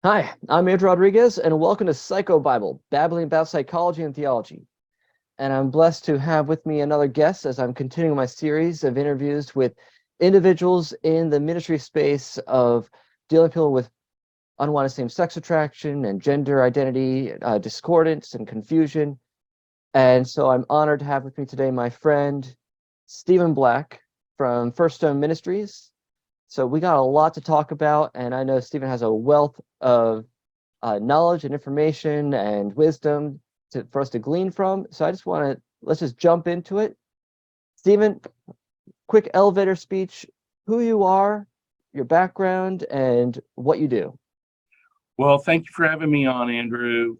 Hi, I'm Andrew Rodriguez, and welcome to Psycho Bible, babbling about psychology and theology. And I'm blessed to have with me another guest as I'm continuing my series of interviews with individuals in the ministry space of dealing with people with unwanted same-sex attraction and gender identity discordance and confusion. And so I'm honored to have with me today my friend Stephen Black from First Stone Ministries. So we got a lot to talk about, and I know Stephen has a wealth of knowledge and information and wisdom for us to glean from. So I just want to, let's just jump into it. Stephen, quick elevator speech, who you are, your background, and what you do. Well, thank you for having me on, Andrew.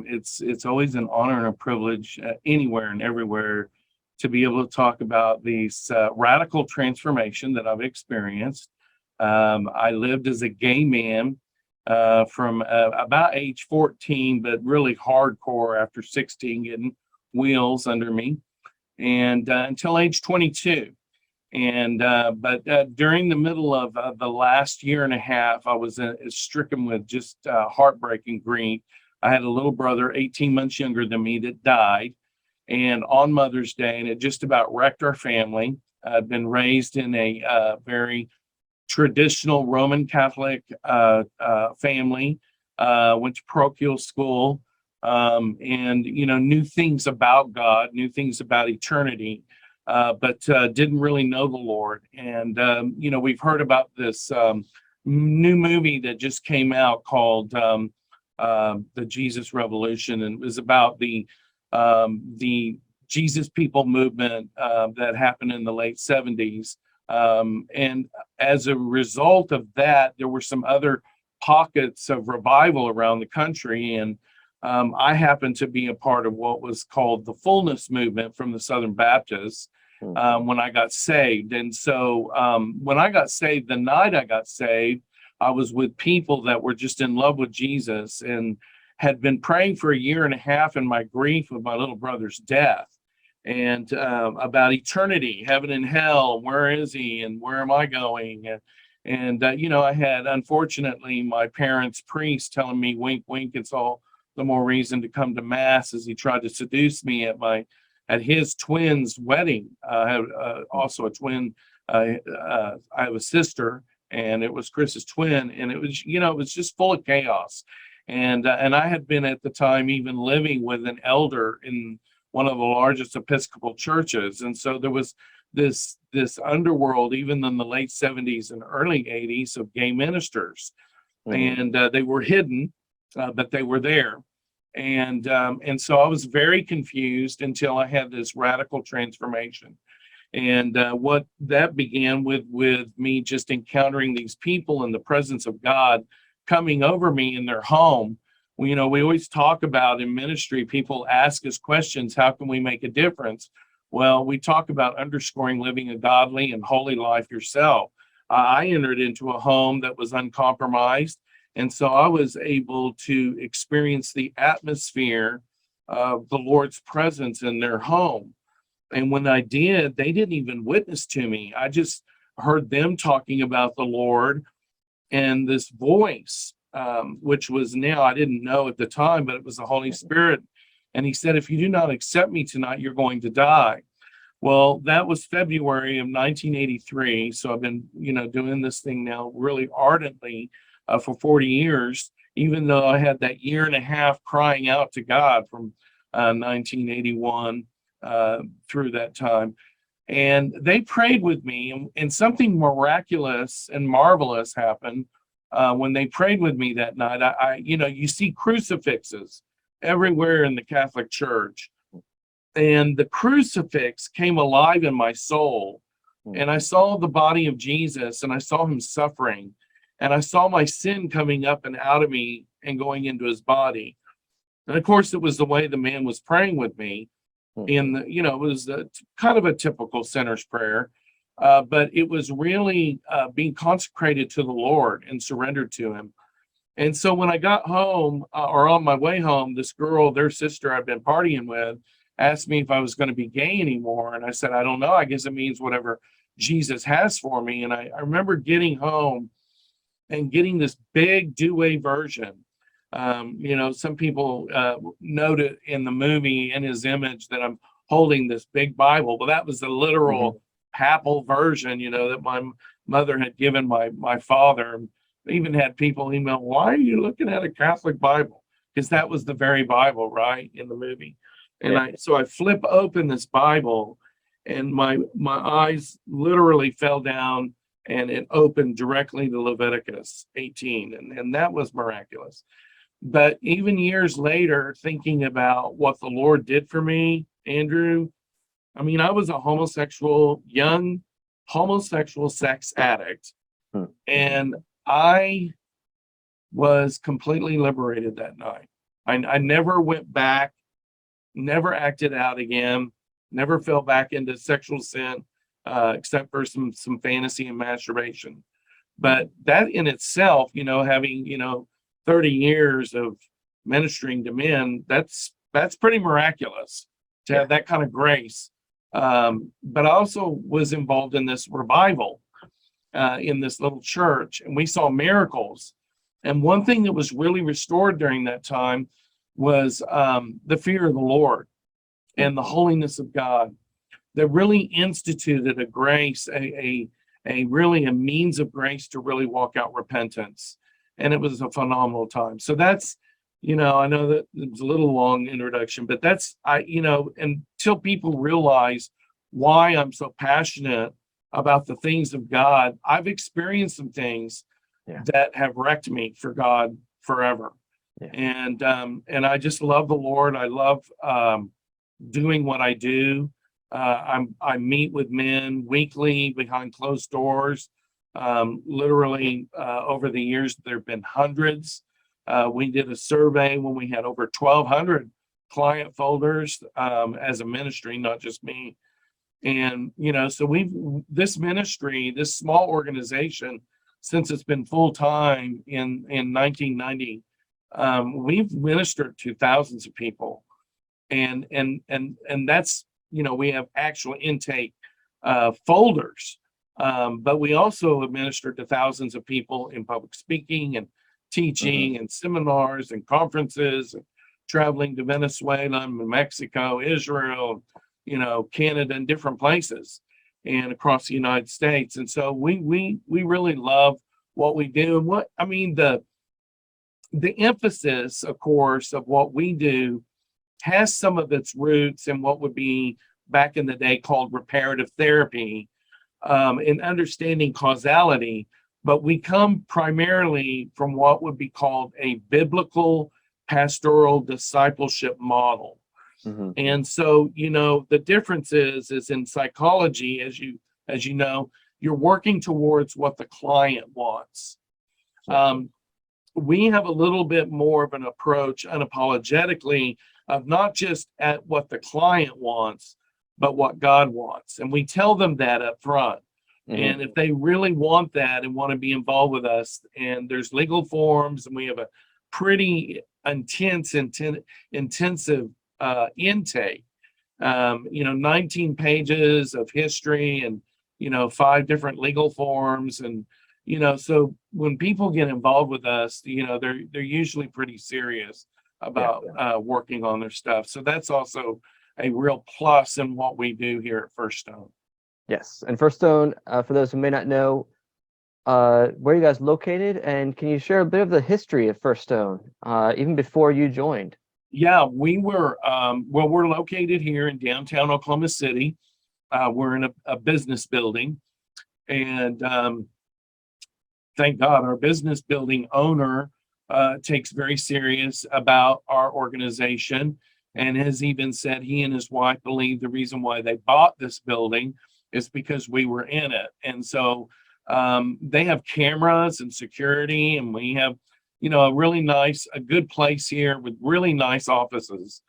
It's always an honor and a privilege anywhere and everywhere to be able to talk about this radical transformation that I've experienced. I lived as a gay man from about age 14, but really hardcore after 16, getting wheels under me, and until age 22. But during the middle of the last year and a half, I was stricken with just heartbreaking grief. I had a little brother, 18 months younger than me, that died, and on Mother's Day, and it just about wrecked our family. I'd been raised in a very traditional Roman Catholic family, went to parochial school, and knew things about God, knew things about eternity, but didn't really know the Lord. And we've heard about this new movie that just came out called the Jesus Revolution, and it was about the Jesus People movement that happened in the late 70s. And as a result of that, there were some other pockets of revival around the country. And I happened to be a part of what was called the Fullness Movement from the Southern Baptists when I got saved. And so when I got saved, the night I got saved, I was with people that were just in love with Jesus and had been praying for a year and a half in my grief with my little brother's death, and about eternity, heaven and hell, where is he and where am I going? And I had, unfortunately, my parents' priest telling me, wink, wink, it's all the more reason to come to mass, as he tried to seduce me at his twin's wedding. I have also a twin. I have a sister, and it was Chris's twin, and it was just full of chaos. And I had been at the time even living with an elder in one of the largest Episcopal churches. And so there was this underworld, even in the late 70s and early 80s, of gay ministers. And they were hidden, but they were there. And so I was very confused until I had this radical transformation. And what that began with me just encountering these people in the presence of God coming over me in their home. We always talk about in ministry, people ask us questions, how can we make a difference? Well, we talk about underscoring living a godly and holy life yourself. I entered into a home that was uncompromised, and so I was able to experience the atmosphere of the Lord's presence in their home. And when I did, they didn't even witness to me. I just heard them talking about the Lord, and this voice, which was, now I didn't know at the time, but it was the Holy Spirit. And he said, if you do not accept me tonight, you're going to die. Well, that was February of 1983. So I've been, doing this thing now really ardently for 40 years, even though I had that year and a half crying out to God from 1981 through that time. And they prayed with me, and something miraculous and marvelous happened when they prayed with me that night. You see crucifixes everywhere in the Catholic Church, and the crucifix came alive in my soul, and I saw the body of Jesus, and I saw him suffering, and I saw my sin coming up and out of me and going into his body. And of course, it was the way the man was praying with me. It was kind of a typical sinner's prayer, but it was really being consecrated to the Lord and surrendered to him. And so when I got home, or on my way home, this girl, their sister I'd been partying with, asked me if I was going to be gay anymore. And I said, I don't know. I guess it means whatever Jesus has for me. And I remember getting home and getting this big Douay version. Some people note it in the movie in his image that I'm holding this big Bible. Well, that was the literal papal version, that my mother had given my father. I even had people email, "Why are you looking at a Catholic Bible?" Because that was the very Bible, right, in the movie. And I flip open this Bible, and my eyes literally fell down, and it opened directly to Leviticus 18, and that was miraculous. But even years later, thinking about what the Lord did for me, Andrew, I mean, I was a young homosexual sex addict, and I was completely liberated that night. I never went back, never acted out again, never fell back into sexual sin, except for some fantasy and masturbation. But that in itself, having 30 years of ministering to men, that's pretty miraculous to have that kind of grace. But I also was involved in this revival in this little church, and we saw miracles. And one thing that was really restored during that time was the fear of the Lord and the holiness of God, that really instituted a grace, a means of grace to really walk out repentance. And it was a phenomenal time. So that's, I know that it's a little long introduction, but that's, until people realize why I'm so passionate about the things of God, I've experienced some things that have wrecked me for God forever. And I just love the Lord. I love doing what I do. I meet with men weekly behind closed doors. Literally over the years, there have been hundreds. We did a survey when we had over 1,200 client folders as a ministry, not just me. And, so this ministry, this small organization, since it's been full time in 1990, we've ministered to thousands of people. And that's, we have actual intake folders. But we also administered to thousands of people in public speaking and teaching and seminars and conferences, and traveling to Venezuela, Mexico, Israel, Canada, and different places, and across the United States. And so we really love what we do. And the emphasis, of course, of what we do has some of its roots in what would be back in the day called reparative therapy, in understanding causality, but we come primarily from what would be called a biblical pastoral discipleship model. And so, the difference is in psychology, as you know, you're working towards what the client wants. We have a little bit more of an approach unapologetically of not just at what the client wants, but what God wants. And we tell them that up front. And if they really want that and want to be involved with us, and there's legal forms, and we have a pretty intensive intake, 19 pages of history and, 5 different legal forms. And, so when people get involved with us, they're usually pretty serious about working on their stuff. So that's also a real plus in what we do here at First Stone. Yes. And First Stone, for those who may not know, where are you guys located? And can you share a bit of the history of First Stone, even before you joined? Yeah, we were, we're located here in downtown Oklahoma City. We're in a business building. And thank God our business building owner takes very serious about our organization, and has even said he and his wife believe the reason why they bought this building is because we were in it. And so they have cameras and security, and we have, a good place here with really nice offices.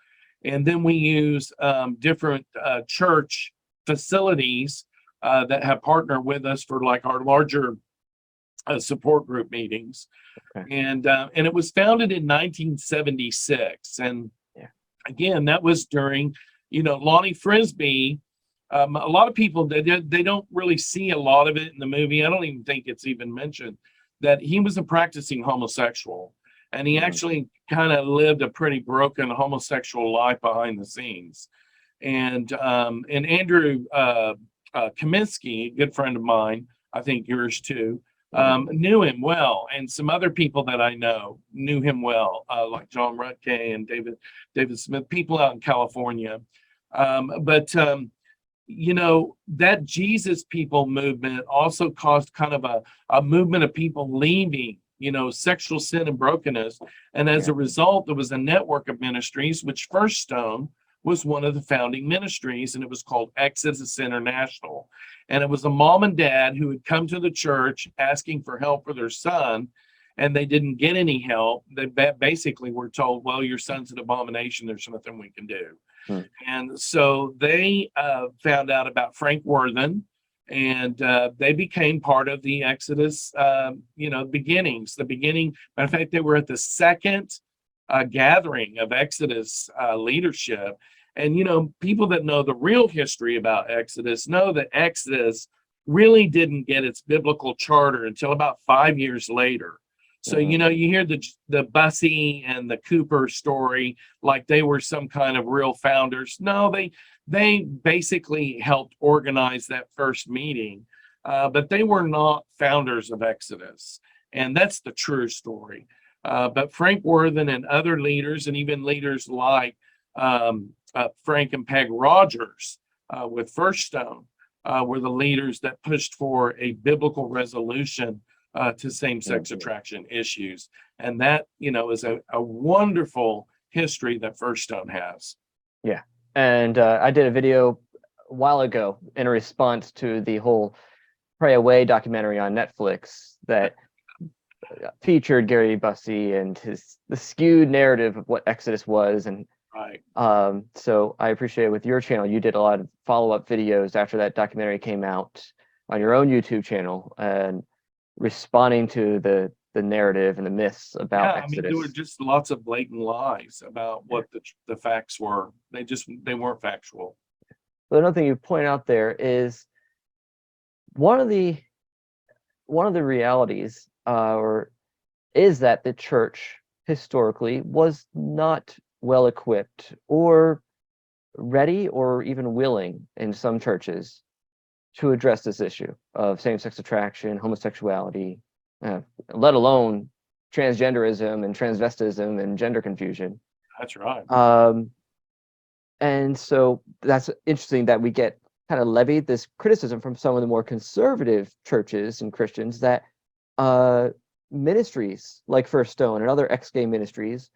And then we use different church facilities that have partnered with us for like our larger support group meetings. Okay. And it was founded in 1976. And again, that was during, Lonnie Frisbee. A lot of people, they don't really see a lot of it in the movie. I don't even think it's even mentioned. that he was a practicing homosexual, and he actually kind of lived a pretty broken homosexual life behind the scenes. And Andrew Kaminsky, a good friend of mine, I think yours too, knew him well, and some other people that I know knew him well, like John Rutke and David Smith, people out in California. But that Jesus people movement also caused kind of a movement of people leaving, sexual sin and brokenness. And as a result, there was a network of ministries, which First Stone was one of the founding ministries, and it was called Exodus International. And it was a mom and dad who had come to the church asking for help for their son, and they didn't get any help. They basically were told, well, your son's an abomination, there's nothing we can do. And so they found out about Frank Worthen, and they became part of the Exodus, beginnings. Matter of fact, they were at the second gathering of Exodus leadership. And, people that know the real history about Exodus know that Exodus really didn't get its biblical charter until about 5 years later. So, you hear the Bussey and the Cooper story like they were some kind of real founders. No, they basically helped organize that first meeting, but they were not founders of Exodus. And that's the true story. But Frank Worthen and other leaders, and even leaders like Frank and Peg Rogers with First Stone, were the leaders that pushed for a biblical resolution to same-sex attraction issues. And that, is a wonderful history that First Stone has. Yeah. And I did a video a while ago in response to the whole Pray Away documentary on Netflix that featured Gary Bussey and the skewed narrative of what Exodus was. And right. So I appreciate with your channel, you did a lot of follow-up videos after that documentary came out on your own YouTube channel and responding to the narrative and the myths about Exodus. There were just lots of blatant lies about what the facts were. They weren't factual. But another thing you point out there is one of the realities is that the church historically was not well equipped or ready or even willing in some churches to address this issue of same-sex attraction, homosexuality, let alone transgenderism and transvestism and gender confusion. That's right. And so that's interesting that we get kind of levied this criticism from some of the more conservative churches and Christians that ministries like First Stone and other ex-gay ministries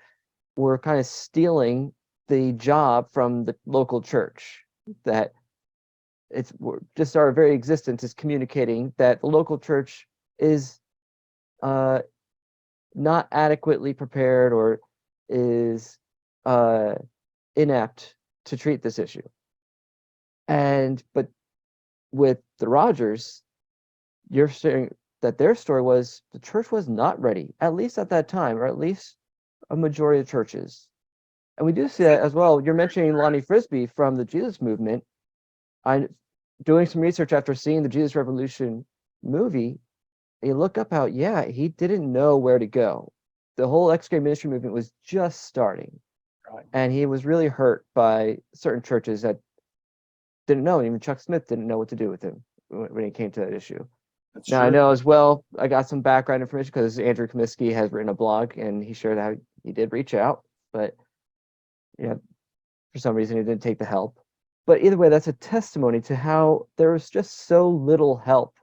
were kind of stealing the job from the local church, that it's just our very existence is communicating that the local church is not adequately prepared or is inept to treat this issue. But with the Rogers, you're saying that their story was the church was not ready, at least at that time, or at least a majority of churches. And we do see that as well. You're mentioning Lonnie Frisbee from the Jesus movement. I'm doing some research after seeing the Jesus Revolution movie. You look up how, he didn't know where to go. The whole ex-gay ministry movement was just starting. Right. And he was really hurt by certain churches that didn't know. Even Chuck Smith didn't know what to do with him when it came to that issue. That's now, true. I know as well, I got some background information because Andrew Kaminsky has written a blog and he shared how he did reach out, but for some reason he didn't take the help. But either way, that's a testimony to how there was just so little help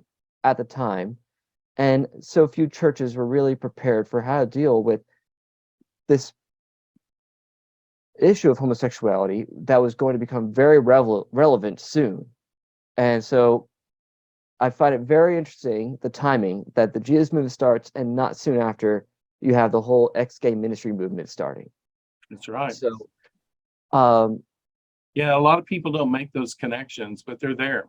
at the time, and so few churches were really prepared for how to deal with this issue of homosexuality that was going to become very relevant soon. And so I find it very interesting, the timing, that the Jesus movement starts and not soon after you have the whole ex-gay ministry movement starting. That's right. So, a lot of people don't make those connections, but they're there.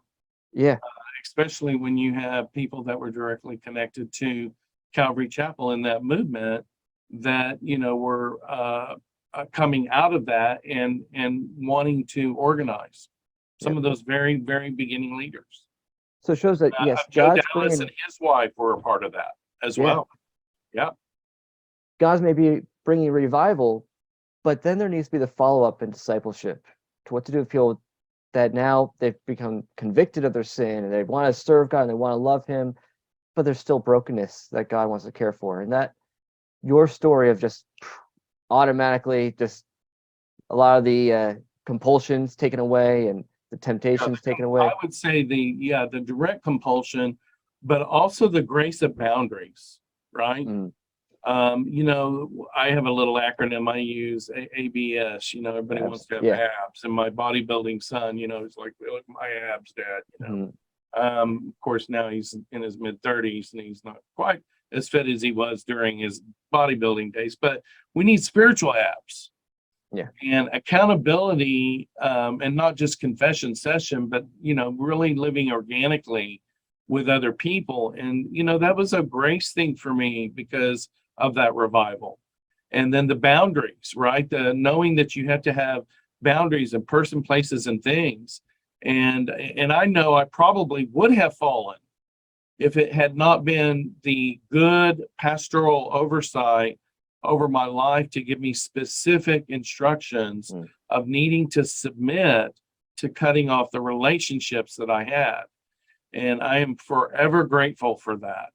Yeah. Especially when you have people that were directly connected to Calvary Chapel in that movement that, were coming out of that and wanting to organize. Some of those very, very beginning leaders. So it shows that, yes, Joe God's Dallas and his wife were a part of that. as Yeah. well. Yeah. God's may be bringing revival, but then there needs to be the follow-up in discipleship to what to do with people that now they've become convicted of their sin and they want to serve God and they want to love him, but there's still brokenness that God wants to care for. And that your story of just automatically just a lot of the compulsions taken away and the temptations taken away. I would say the direct compulsion, but also the grace of boundaries, right? I have a little acronym I use, ABS. Everybody Abs, wants to have yeah. abs, and my bodybuilding son, he's like, look at my abs, Dad. Of course, now he's in his mid-30s and he's not quite as fit as he was during his bodybuilding days, but we need spiritual abs. Yeah. And accountability, and not just confession session, but really living organically with other people. And that was a grace thing for me because of that revival. And then the boundaries, right? The knowing that you have to have boundaries in person, places, and things. And I know I probably would have fallen if it had not been the good pastoral oversight over my life to give me specific instructions of needing to submit to cutting off the relationships that I had. And I am forever grateful for that.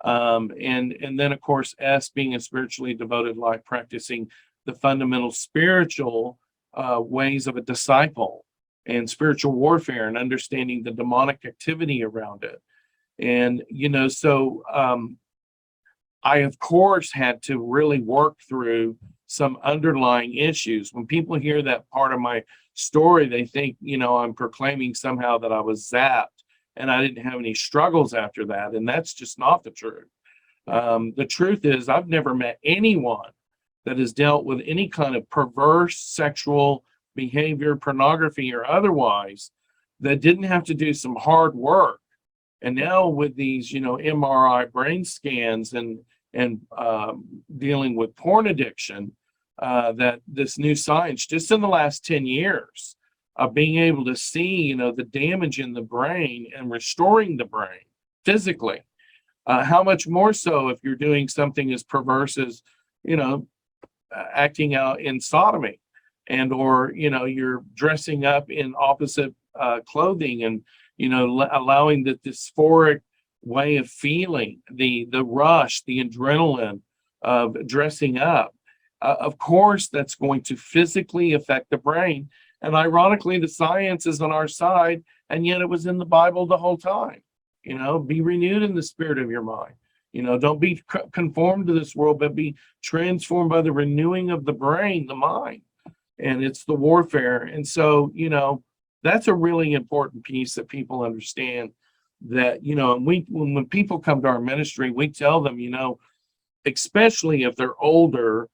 And then, of course, S, being a spiritually devoted life, practicing the fundamental spiritual ways of a disciple and spiritual warfare and understanding the demonic activity around it. And, so I, of course, had to really work through some underlying issues. When people hear that part of my story, they think, I'm proclaiming somehow that I was zapped and I didn't have any struggles after that. And that's just not the truth. The truth is I've never met anyone that has dealt with any kind of perverse sexual behavior, pornography or otherwise, that didn't have to do some hard work. And now with these, MRI brain scans and dealing with porn addiction, that this new science just in the last 10 years of being able to see, the damage in the brain and restoring the brain physically. How much more so if you're doing something as perverse as, acting out in sodomy or, you're dressing up in opposite clothing and, allowing the dysphoric way of feeling, the rush, the adrenaline of dressing up. Of course, that's going to physically affect the brain. And ironically, the science is on our side, and yet it was in the Bible the whole time. Be renewed in the spirit of your mind. Don't be conformed to this world, but be transformed by the renewing of the brain, the mind. And it's the warfare. And so, that's a really important piece that people understand that, when people come to our ministry, we tell them, especially if they're older,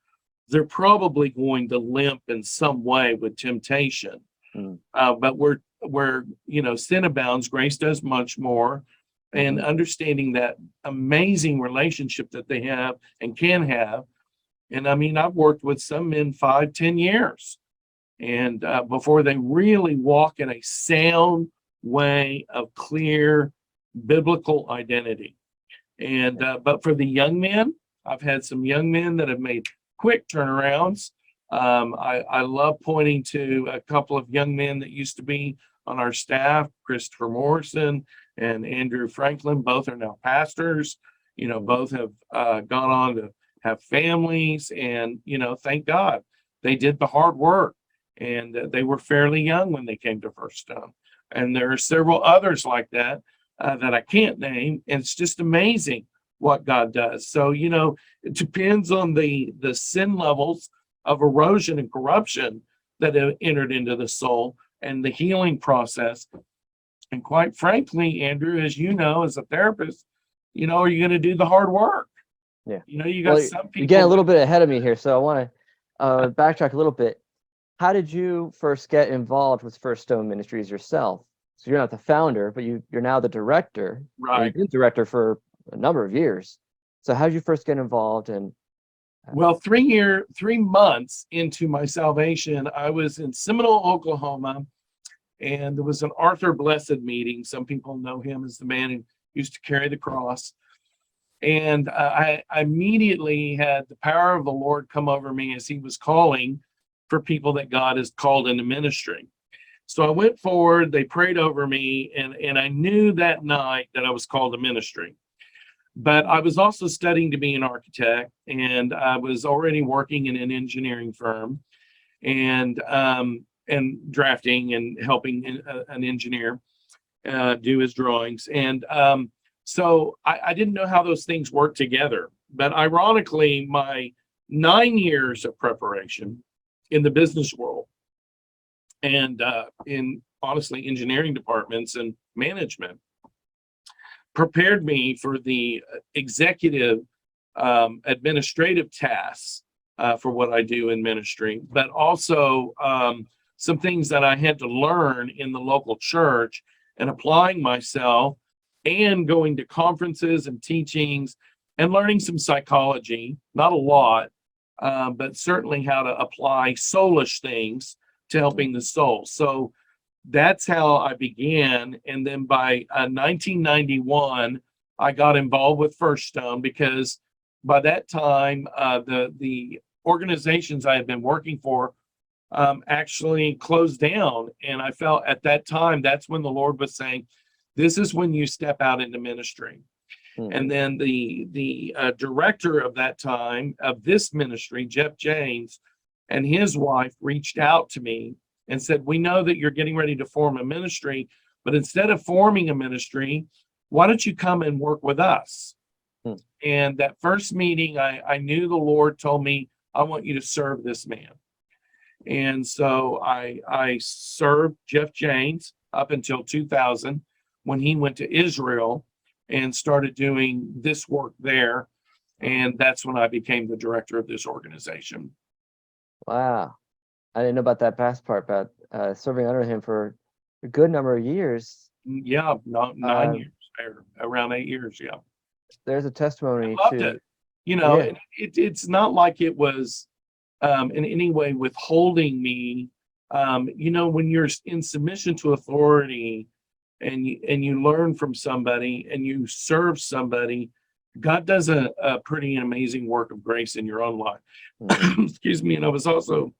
they're probably going to limp in some way with temptation. But we're sin abounds, grace does much more. And understanding that amazing relationship that they have and can have. And I've worked with some men 5-10 years and before they really walk in a sound way of clear biblical identity. And but for the young men, I've had some young men that have made quick turnarounds. I love pointing to a couple of young men that used to be on our staff, Christopher Morrison and Andrew Franklin. Both are now pastors. Both have gone on to have families, and thank God they did the hard work, and they were fairly young when they came to First Stone. And there are several others like that that I can't name. And it's just amazing what God does. So it depends on the sin levels of erosion and corruption that have entered into the soul and the healing process. And quite frankly, Andrew, as you know, as a therapist, are you going to do the hard work? Yeah. You got some people. You get a little bit ahead of me here, so I want to backtrack a little bit. How did you first get involved with First Stone Ministries yourself? So you're not the founder, but you're now the director. Right. You've been director for a number of years. So how did you first get involved? And well, 3 months into my salvation, I was in Seminole, Oklahoma, and there was an Arthur Blessed meeting. Some people know him as the man who used to carry the cross. And I immediately had the power of the Lord come over me as he was calling for people that God has called into ministry. So I went forward, they prayed over me, and I knew that night that I was called to ministry. But I was also studying to be an architect, and I was already working in an engineering firm and drafting and helping an engineer do his drawings. And so I didn't know how those things work together. But ironically, my 9 years of preparation in the business world and in honestly engineering departments and management prepared me for the executive administrative tasks for what I do in ministry, but also some things that I had to learn in the local church and applying myself and going to conferences and teachings and learning some psychology, not a lot, but certainly how to apply soulish things to helping the soul. So that's how I began. And then by 1991, I got involved with First Stone because by that time, the organizations I had been working for actually closed down. And I felt at that time, that's when the Lord was saying, this is when you step out into ministry. And then the director of that time of this ministry, Jeff James, and his wife reached out to me and said, we know that you're getting ready to form a ministry, but instead of forming a ministry, why don't you come and work with us? And that first meeting, I knew the Lord told me, I want you to serve this man. And so I served Jeff James up until 2000 when he went to Israel and started doing this work there. And that's when I became the director of this organization. Wow. I didn't know about that past part, but serving under him for a good number of years. Yeah, 9 years, or around 8 years. Yeah. There's a testimony I loved to it. You know, yeah. it's not like it was in any way withholding me. You know, when you're in submission to authority and you learn from somebody and you serve somebody, God does a pretty amazing work of grace in your own life. Excuse me. And I was also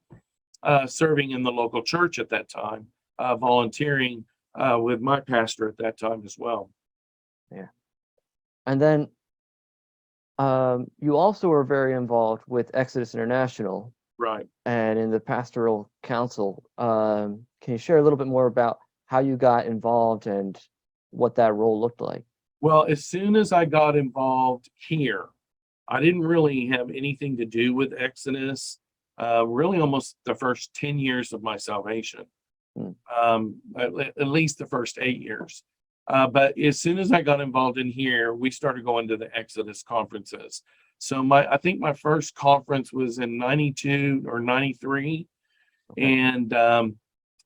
serving in the local church at that time, volunteering with my pastor at that time as well. Yeah. And then you also were very involved with Exodus International. Right. And in the pastoral council. Can you share a little bit more about how you got involved and what that role looked like? Well, as soon as I got involved here, I didn't really have anything to do with Exodus, really almost the first 10 years of my salvation, at least the first 8 years. But as soon as I got involved in here, we started going to the Exodus conferences. So I think my first conference was in 92 or 93. Okay. And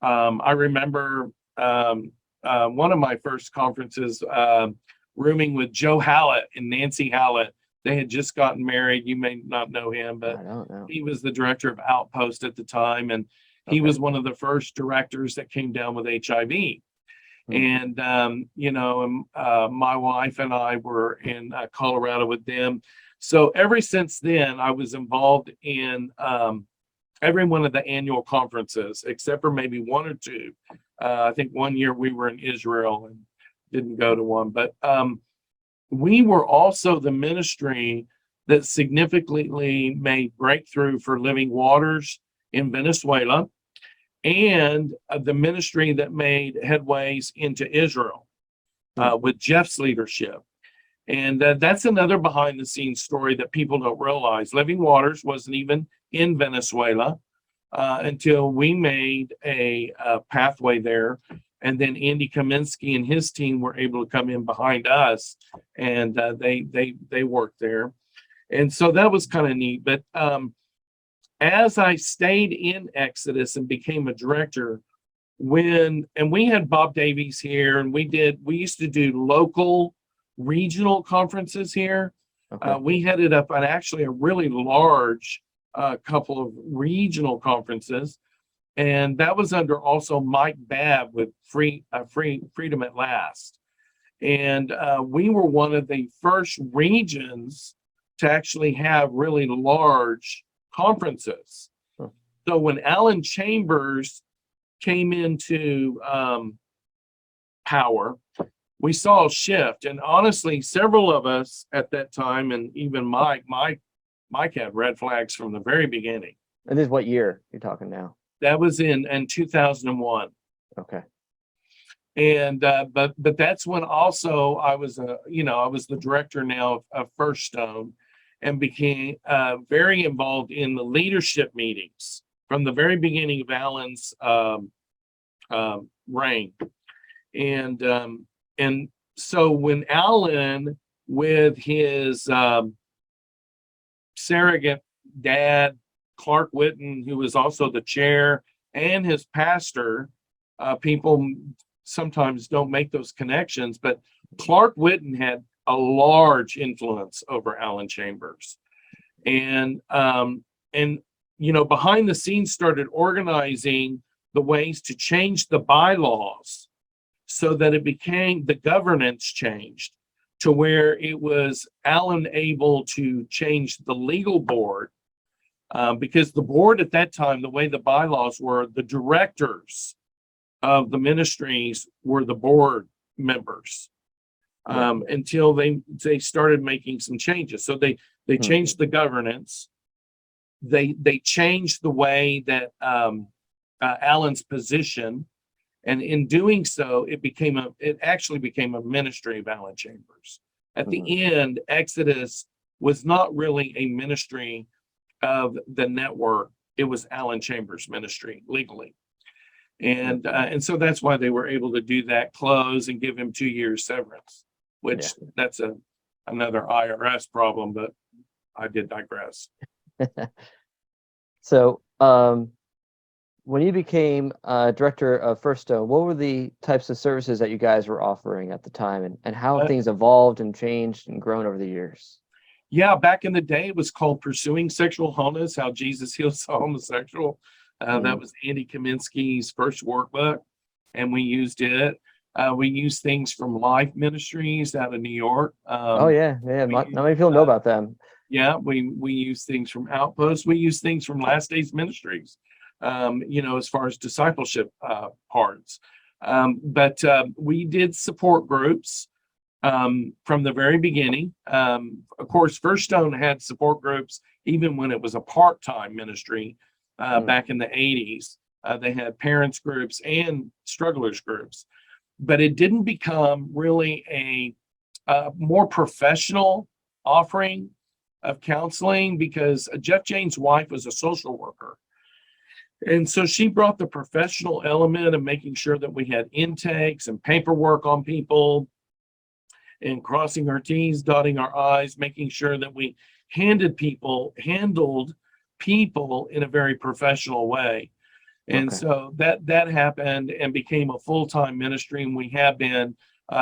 I remember one of my first conferences, rooming with Joe Hallett and Nancy Hallett. They had just gotten married. You may not know him, but I don't know. He was the director of Outpost at the time. And he was one of the first directors that came down with HIV. And, you know, my wife and I were in Colorado with them. So ever since then, I was involved in every one of the annual conferences, except for maybe one or two. I think one year we were in Israel and didn't go to one. But we were also the ministry that significantly made breakthrough for Living Waters in Venezuela, and the ministry that made headways into Israel with Jeff's leadership. And that's another behind the scenes story that people don't realize. Living Waters wasn't even in Venezuela until we made a pathway there. And then Andy Kaminsky and his team were able to come in behind us, and they worked there. And so that was kind of neat. But as I stayed in Exodus and became a director, and we had Bob Davies here, and we used to do local regional conferences here. Okay. We headed up actually a really large couple of regional conferences, and that was under also Mike Babb with Freedom at Last. And we were one of the first regions to actually have really large conferences. Huh. So when Alan Chambers came into power, we saw a shift. And honestly, several of us at that time, and even Mike had red flags from the very beginning. And this is what year you're talking now? That was in 2001. Okay. And but that's when also I was I was the director now of First Stone, and became very involved in the leadership meetings from the very beginning of Alan's reign. And so when Alan, with his surrogate dad, Clark Whitten, who was also the chair, and his pastor, people sometimes don't make those connections, but Clark Whitten had a large influence over Alan Chambers. And behind the scenes started organizing the ways to change the bylaws so that it became, the governance changed to where it was Alan able to change the legal board, because the board at that time, the way the bylaws were, the directors of the ministries were the board members, until they started making some changes. So they changed the governance. They changed the way that Alan's position, and in doing so, it actually became a ministry of Alan Chambers. At the end, Exodus was not really a ministry of the network; it was Alan Chambers' ministry legally. And so that's why they were able to do that, close, and give him 2 years severance, which that's another IRS problem, but I did digress. So when you became director of First Stone, what were the types of services that you guys were offering at the time, and how have things evolved and changed and grown over the years? Yeah, back in the day, it was called Pursuing Sexual Wholeness, How Jesus Heals the Homosexual. That was Andy Kaminsky's first workbook, and we used it. We used things from Life Ministries out of New York. Not many people know about them. Yeah, we use things from Outpost. We use things from Last Days Ministries, as far as discipleship parts. But we did support groups from the very beginning. Of course, First Stone had support groups even when it was a part-time ministry. Back in the 80s, they had parents groups and strugglers groups, but it didn't become really a more professional offering of counseling, because Jeff Jane's wife was a social worker. And so she brought the professional element of making sure that we had intakes and paperwork on people, and crossing our T's, dotting our I's, making sure that we handled people in a very professional way. And so that happened and became a full-time ministry, and we have been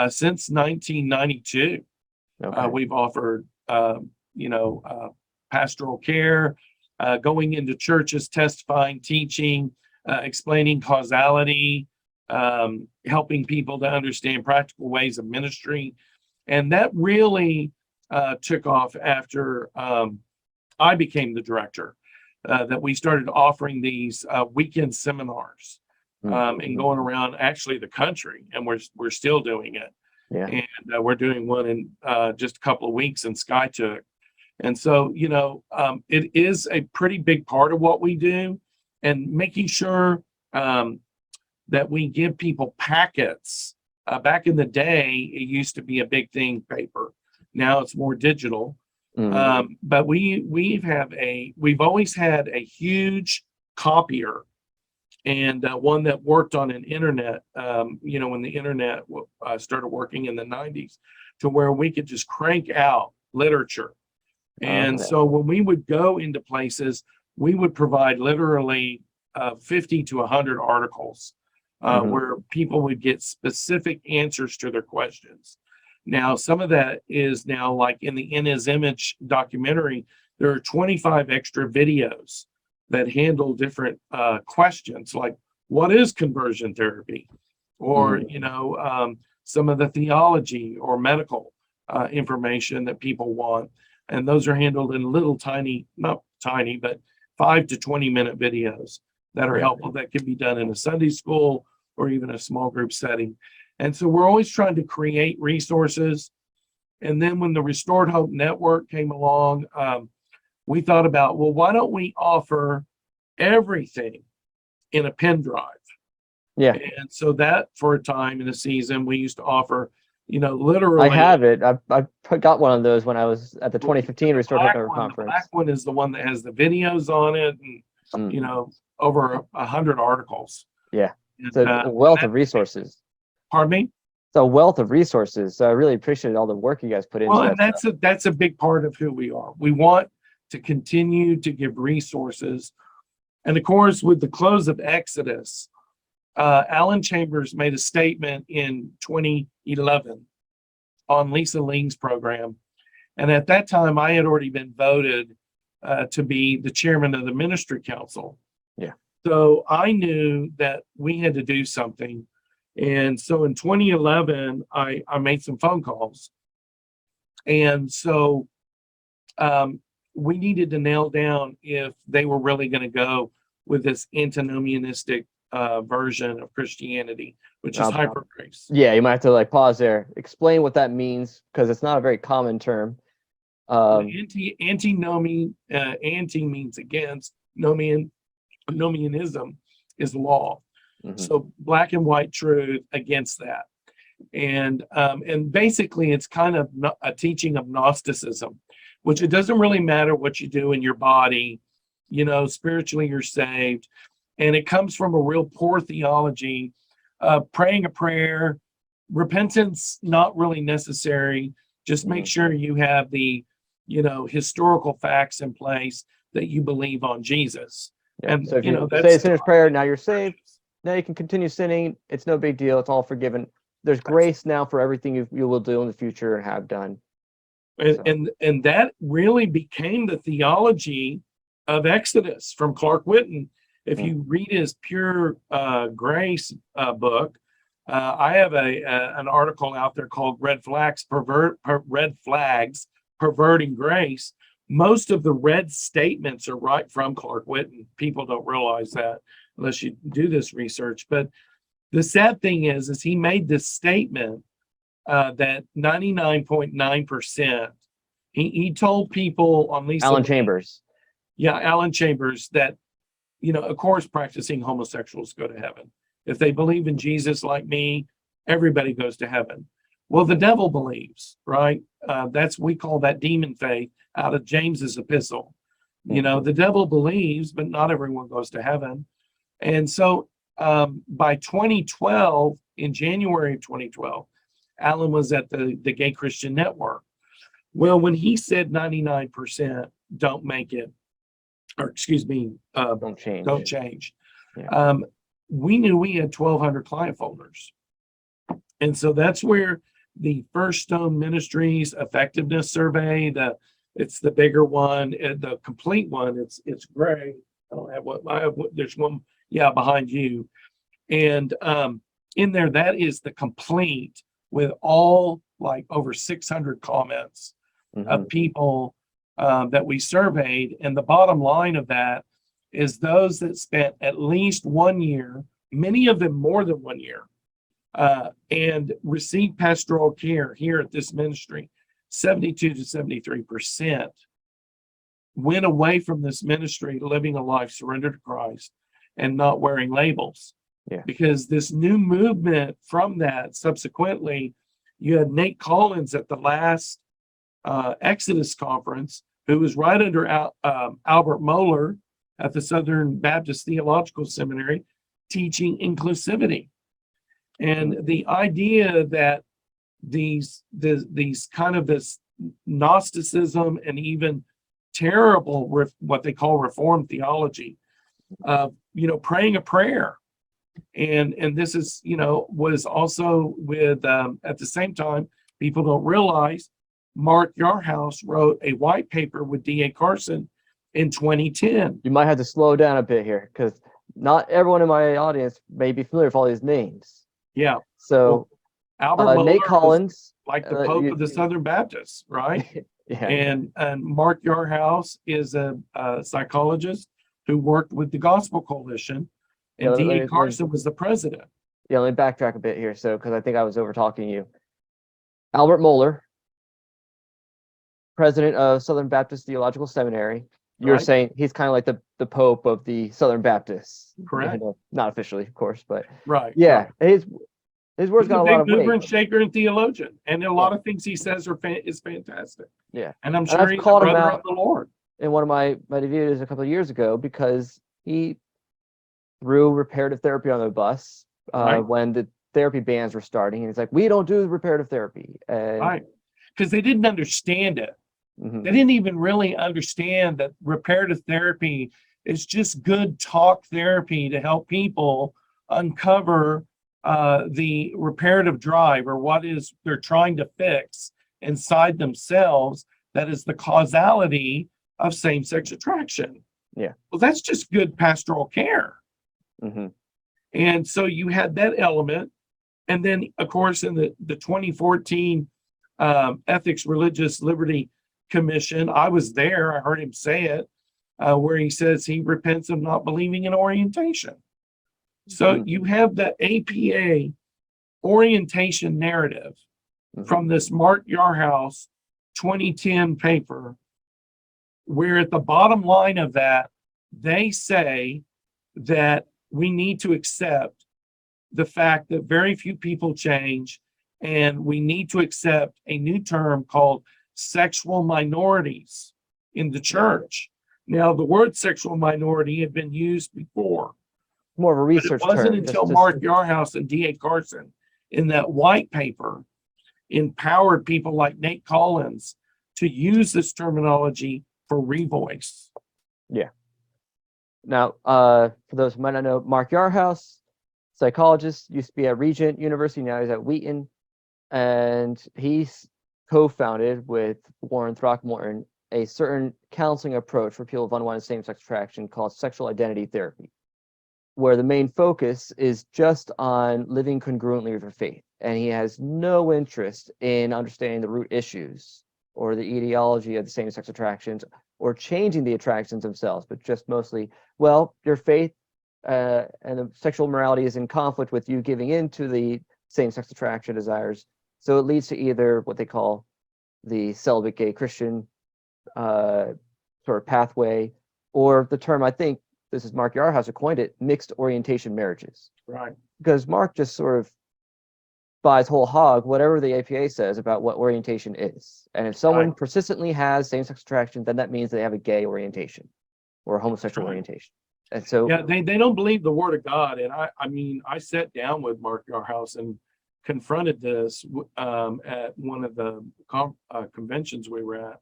since 1992. We've offered pastoral care, going into churches, testifying, teaching, explaining causality, helping people to understand practical ways of ministry. And that really took off after I became the director. That we started offering these weekend seminars, and going around actually the country, and we're still doing it. And we're doing one in just a couple of weeks in Skytook. And so, it is a pretty big part of what we do, and making sure that we give people packets. Back in the day, it used to be a big thing, paper. Now it's more digital. But we've always had a huge copier, and one that worked on an internet, when the internet started working in the 90s, to where we could just crank out literature. And so when we would go into places, we would provide literally 50 to 100 articles, where people would get specific answers to their questions. Now, some of that is now, like in the In His Image documentary, there are 25 extra videos that handle different questions, like what is conversion therapy? Or, some of the theology or medical information that people want. And those are handled in little tiny, not tiny, but 5 to 20-minute videos that are helpful, that can be done in a Sunday school or even a small group setting. And so we're always trying to create resources. And then when the Restored Hope Network came along, we thought about, well, why don't we offer everything in a pen drive? Yeah. And so that for a time in the season, we used to offer, literally. I have it. I got one of those when I was at the 2015 Restored Hope Network conference. The black one is the one that has the videos on it, and over 100 articles. Yeah, it's a wealth of resources. Pardon me? It's a wealth of resources. So I really appreciate all the work you guys put into. Well, and that's a big part of who we are. We want to continue to give resources, and of course, with the close of Exodus, Alan Chambers made a statement in 2011 on Lisa Ling's program, and at that time, I had already been voted to be the chairman of the ministry council. Yeah. So I knew that we had to do something. And so in 2011, I made some phone calls. And so we needed to nail down if they were really going to go with this antinomianistic version of Christianity, which is hyper grace. Yeah, you might have to pause there. Explain what that means, because it's not a very common term. Anti means against. Nomianism is law. Mm-hmm. So black and white truth against that. And basically it's kind of a teaching of Gnosticism, which it doesn't really matter what you do in your body, spiritually you're saved. And it comes from a real poor theology, praying a prayer, repentance not really necessary. Just make sure you have the historical facts in place that you believe on Jesus. Yeah. And so if you say a sinner's prayer, now you're saved. Now you can continue sinning. It's no big deal. It's all forgiven. There's grace now for everything you will do in the future and have done. And that really became the theology of Exodus from Clark Whitten. If you read his Pure Grace book, I have an article out there called Red Flags Perverting Grace. Most of the red statements are right from Clark Whitten. People don't realize that unless you do this research. But the sad thing is he made this statement that 99.9%. He told people on Lisa Alan Chambers. Yeah, Alan Chambers, that of course, practicing homosexuals go to heaven. If they believe in Jesus like me, everybody goes to heaven. Well, the devil believes, right? We call that demon faith out of James's epistle. The devil believes, but not everyone goes to heaven. And so by 2012, in January of 2012, Alan was at the Gay Christian Network. Well, when he said 99% don't make it, or excuse me, don't change. Yeah. We knew we had 1,200 client folders. And so that's where the First Stone Ministries effectiveness survey, it's the bigger one, the complete one, it's gray. There's one, behind you. And in there, that is the complete with all over 600 comments of people that we surveyed. And the bottom line of that is those that spent at least 1 year, many of them more than 1 year, and received pastoral care here at this ministry, 72 to 73% went away from this ministry living a life surrendered to Christ and not wearing labels. Yeah. Because this new movement from that, subsequently, you had Nate Collins at the last Exodus conference, who was right under Albert Mohler at the Southern Baptist Theological Seminary, teaching inclusivity. And the idea that these kind of this Gnosticism and even terrible what they call Reformed theology, praying a prayer, and this is was also with at the same time, people don't realize Mark Yarhouse wrote a white paper with D.A. Carson in 2010. You might have to slow down a bit here, because not everyone in my audience may be familiar with all these names. Yeah. So Albert Nate Mohler was Collins. like the Pope of the Southern Baptists, right? Yeah. And Mark Yarhouse is a psychologist who worked with the Gospel Coalition, and Yeah, D.A. Carson was the president. Yeah, let me backtrack a bit here, so because I think I was over talking you. Albert Mohler, president of Southern Baptist Theological Seminary. You're Right. saying he's kind of like the Pope of the Southern Baptists. Correct. Not officially, of course, but Right. yeah, right. His words got a lot of weight. Mover and shaker and theologian, and a lot of things he says is fantastic. Yeah, and I'm sure he's a brother of the Lord. In one of my videos a couple of years ago, because he threw reparative therapy on the bus when the therapy bans were starting, and he's like, "We don't do reparative therapy," and right, because they didn't understand it. Mm-hmm. They didn't even really understand that reparative therapy is just good talk therapy to help people uncover the reparative drive, or what is they're trying to fix inside themselves, that is the causality of same-sex attraction. Yeah. Well, that's just good pastoral care. Mm-hmm. And so you had that element. And then, of course, in the 2014 Ethics, Religious Liberty Commission, I was there. I heard him say it, where he says he repents of not believing in orientation. So you have the APA orientation narrative from this Mark Yarhouse 2010 paper, where at the bottom line of that, they say that we need to accept the fact that very few people change, and we need to accept a new term called sexual minorities in the church. Now, the word sexual minority had been used before. More of a research term. It wasn't until Mark Yarhouse and D.A. Carson in that white paper empowered people like Nate Collins to use this terminology for revoice. Yeah. Now, for those who might not know, Mark Yarhouse, psychologist, used to be at Regent University, now he's at Wheaton, and he's co-founded with Warren Throckmorton a certain counseling approach for people with unwanted same-sex attraction called sexual identity therapy, where the main focus is just on living congruently with your faith. And he has no interest in understanding the root issues or the etiology of the same-sex attractions or changing the attractions themselves, but just mostly, well, your faith and the sexual morality is in conflict with you giving in to the same-sex attraction desires. So it leads to either what they call the celibate gay Christian sort of pathway, or the term, I think, this is Mark Yarhouse who coined it, mixed orientation marriages. Right. Because Mark just sort of buys whole hog whatever the APA says about what orientation is. And if someone persistently has same-sex attraction, then that means they have a gay orientation or a homosexual orientation. And so they don't believe the word of God. And I mean, I sat down with Mark Yarhouse and confronted this at one of the conventions we were at.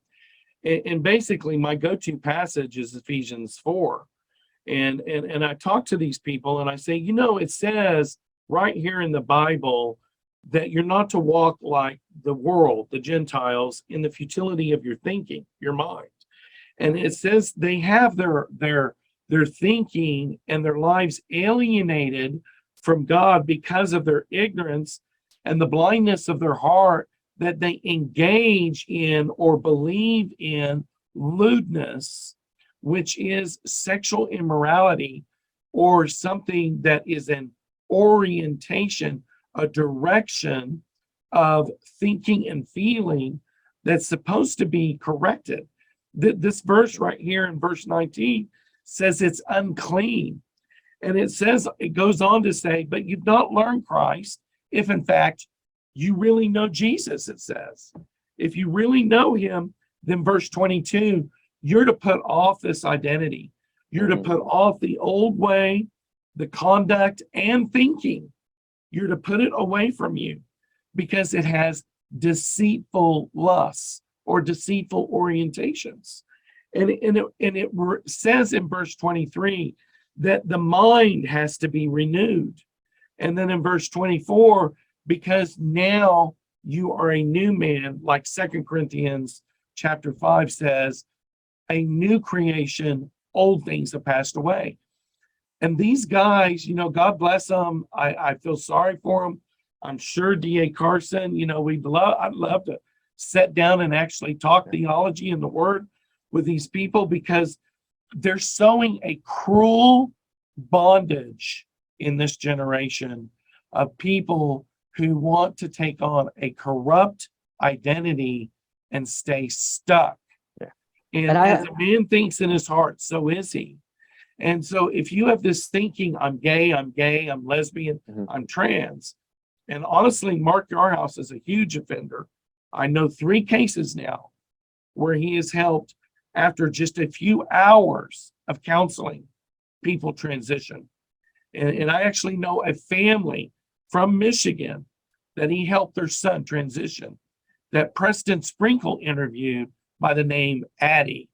And basically my go-to passage is Ephesians 4. And I talk to these people and I say, it says right here in the Bible that you're not to walk like the world, the Gentiles, in the futility of your thinking, your mind. And it says they have their thinking and their lives alienated from God because of their ignorance and the blindness of their heart, that they engage in or believe in lewdness, which is sexual immorality, or something that is an orientation, a direction of thinking and feeling that's supposed to be corrected. This verse right here in verse 19 says it's unclean. And it goes on to say, but you've not learned Christ if in fact you really know Jesus, it says. If you really know him, then verse 22, you're to put off this identity. You're to put off the old way, the conduct and thinking. You're to put it away from you because it has deceitful lusts or deceitful orientations. And it says in verse 23 that the mind has to be renewed. And then in verse 24, because now you are a new man, like 2 Corinthians chapter 5 says, a new creation, old things have passed away. And these guys, God bless them. I feel sorry for them I'm sure DA Carson, I'd love to sit down and actually talk theology and the word with these people, because they're sowing a cruel bondage in this generation of people who want to take on a corrupt identity and stay stuck. Yeah. And as a man thinks in his heart, so is he. And so if you have this thinking, I'm gay, I'm lesbian, I'm trans, and honestly, Mark Yarhouse is a huge offender. I know 3 cases now where he has helped, after just a few hours of counseling, people transition. And I actually know a family from Michigan that he helped their son transition, that Preston Sprinkle interviewed by the name Addie.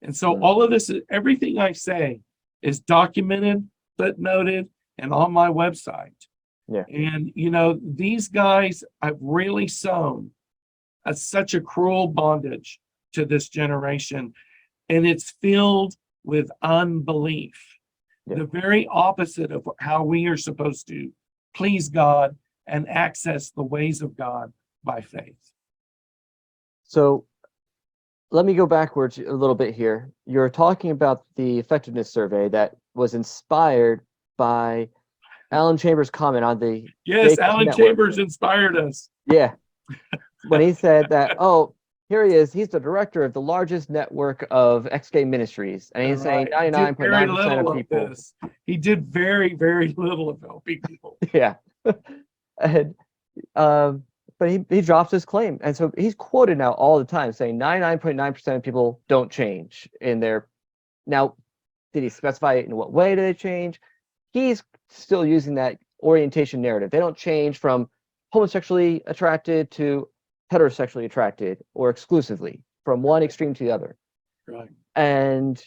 And so all of this, everything I say is documented, footnoted, and on my website. Yeah. And, these guys have really sown such a cruel bondage to this generation. And it's filled with unbelief. Yeah. The very opposite of how we are supposed to please God and access the ways of God by faith. So let me go backwards a little bit here. You're talking about the effectiveness survey that was inspired by Alan Chambers' comment on the Yes, gay Alan network. Chambers inspired us. Yeah. When he said that, here he is, he's the director of the largest network of ex-gay ministries. And he's saying 99.9% of people. This. He did very, very little of helping people. Yeah. And but he drops his claim. And so he's quoted now all the time saying 99.9% of people don't change in their. Now, did he specify in what way do they change? He's still using that orientation narrative. They don't change from homosexually attracted to heterosexually attracted, or exclusively from one extreme to the other. Right. And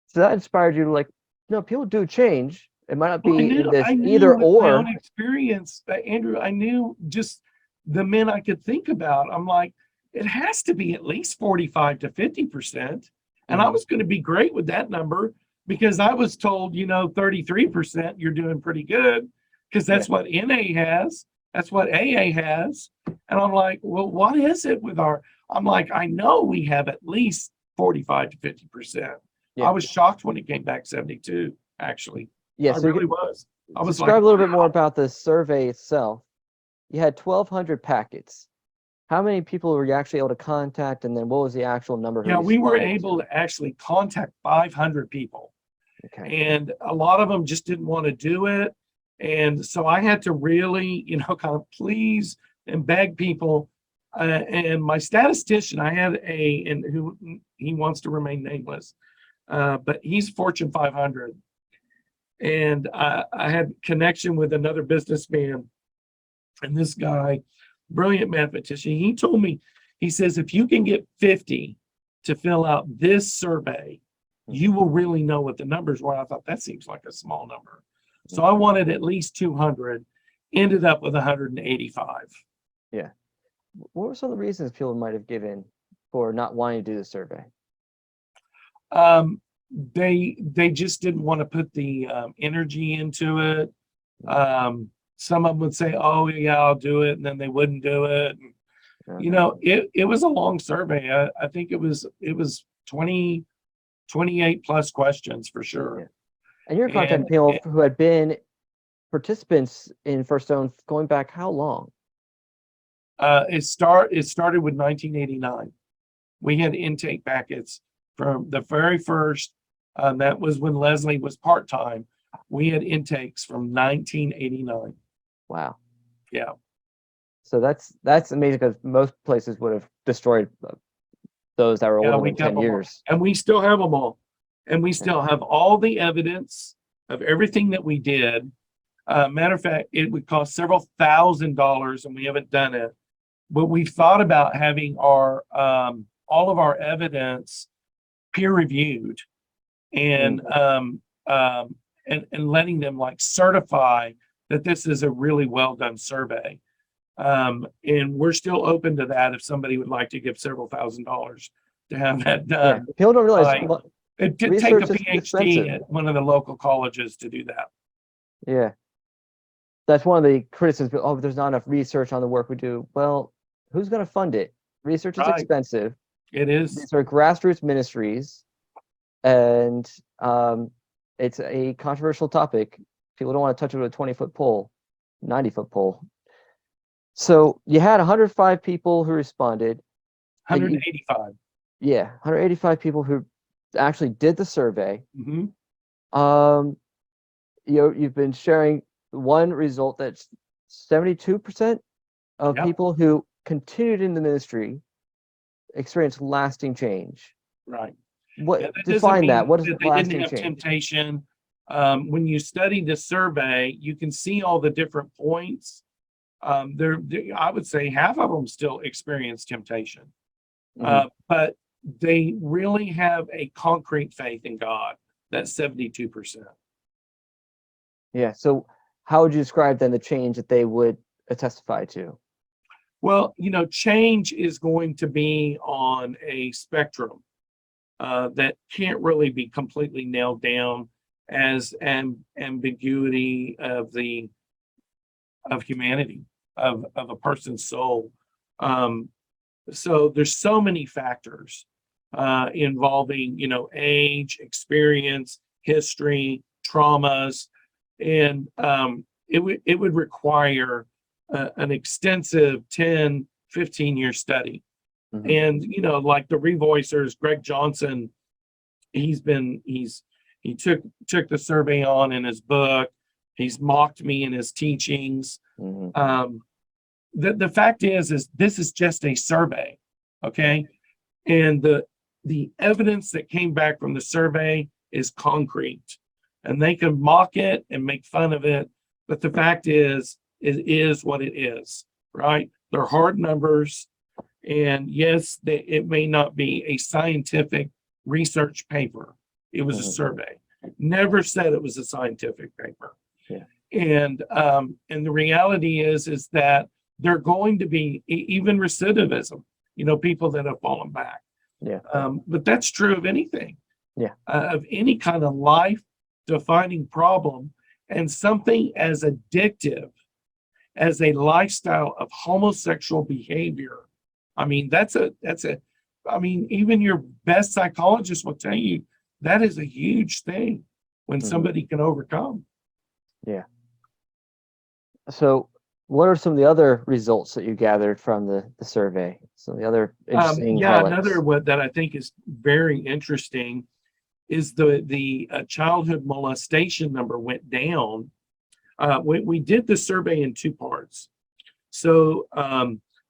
so that inspired you to no, people do change. It might not be in this either or. My own experience, Andrew, I knew just the men I could think about. I'm like, it has to be at least 45 to 50%. And I was going to be great with that number, because I was told, 33%, you're doing pretty good, because that's what NA has. That's what AA has. And I'm like, well, what is it with I'm like, I know we have at least 45 to 50%. Yeah. I was shocked when it came back 72, actually. Yes, I really was. I was describe a little bit more about the survey itself. You had 1,200 packets. How many people were you actually able to contact? And then what was the actual number? Yeah, we were able to actually contact 500 people. Okay. And a lot of them just didn't want to do it. And so I had to really, kind of please and beg people. And my statistician, I had who he wants to remain nameless, but he's Fortune 500. And I had connection with another businessman, and this guy, brilliant mathematician, he told me, he says, if you can get 50 to fill out this survey, you will really know what the numbers were. I thought that seems like a small number. So I wanted at least 200, ended up with 185. Yeah. What were some of the reasons people might have given for not wanting to do the survey? They just didn't want to put the energy into it. Some of them would say, oh yeah, I'll do it, and then they wouldn't do it. It was a long survey. I think it was 28 plus questions for sure. Yeah. And you're contacting people who had been participants in First Stone going back how long? It started with 1989. We had intake packets from the very first. That was when Leslie was part-time. We had intakes from 1989. Wow. Yeah. So that's amazing, because most places would have destroyed those that were older than 10 years. And we still have them all. And we still have all the evidence of everything that we did. Matter of fact, it would cost several $1,000s, and we haven't done it. But we've thought about having our all of our evidence peer reviewed, and letting them certify that this is a really well done survey. And we're still open to that if somebody would like to give several $1,000s to have that done. Yeah. People don't realize it did take a PhD at one of the local colleges to do that. Yeah. that's one of the criticisms. Oh, there's not enough research on the work we do. Well, who's going to fund it? Research is Right. expensive. It is. These are grassroots ministries, and it's a controversial topic. People don't want to touch it with a 20-foot pole, 90-foot pole. So you had 105 people who responded. 185. Yeah, 185 people who actually did the survey. Mm-hmm. You've been sharing one result that's 72% of Yep. people who continued in the ministry experienced lasting change. Right. What Yeah, that doesn't define mean that? What is that they lasting didn't have change? temptation. When you study the survey, you can see all the different points. I would say half of them still experience temptation, but they really have a concrete faith in God. That's 72%. Yeah. So how would you describe then the change that they would testify to? Well, change is going to be on a spectrum that can't really be completely nailed down as an ambiguity of humanity, of a person's soul. So there's so many factors involving, age, experience, history, traumas, and it would require an extensive 10, 15-year study. And like the revoicers, Greg Johnson, he took the survey on in his book. He's mocked me in his teachings. The fact is this is just a survey, okay? And the evidence that came back from the survey is concrete, and they can mock it and make fun of it, but the fact is, it is what it is, right? They're hard numbers, and yes, it may not be a scientific research paper. It was a survey. Never said it was a scientific paper. Yeah. And the reality is that they're going to be even recidivism, people that have fallen back. Yeah. But that's true of anything. Yeah. Of any kind of life-defining problem, and something as addictive as a lifestyle of homosexual behavior. I mean, even your best psychologist will tell you that is a huge thing when somebody can overcome. Yeah. So what are some of the other results that you gathered from the survey? Some of the other interesting highlights? Another one that I think is very interesting is the childhood molestation number went down. We did the survey in two parts. So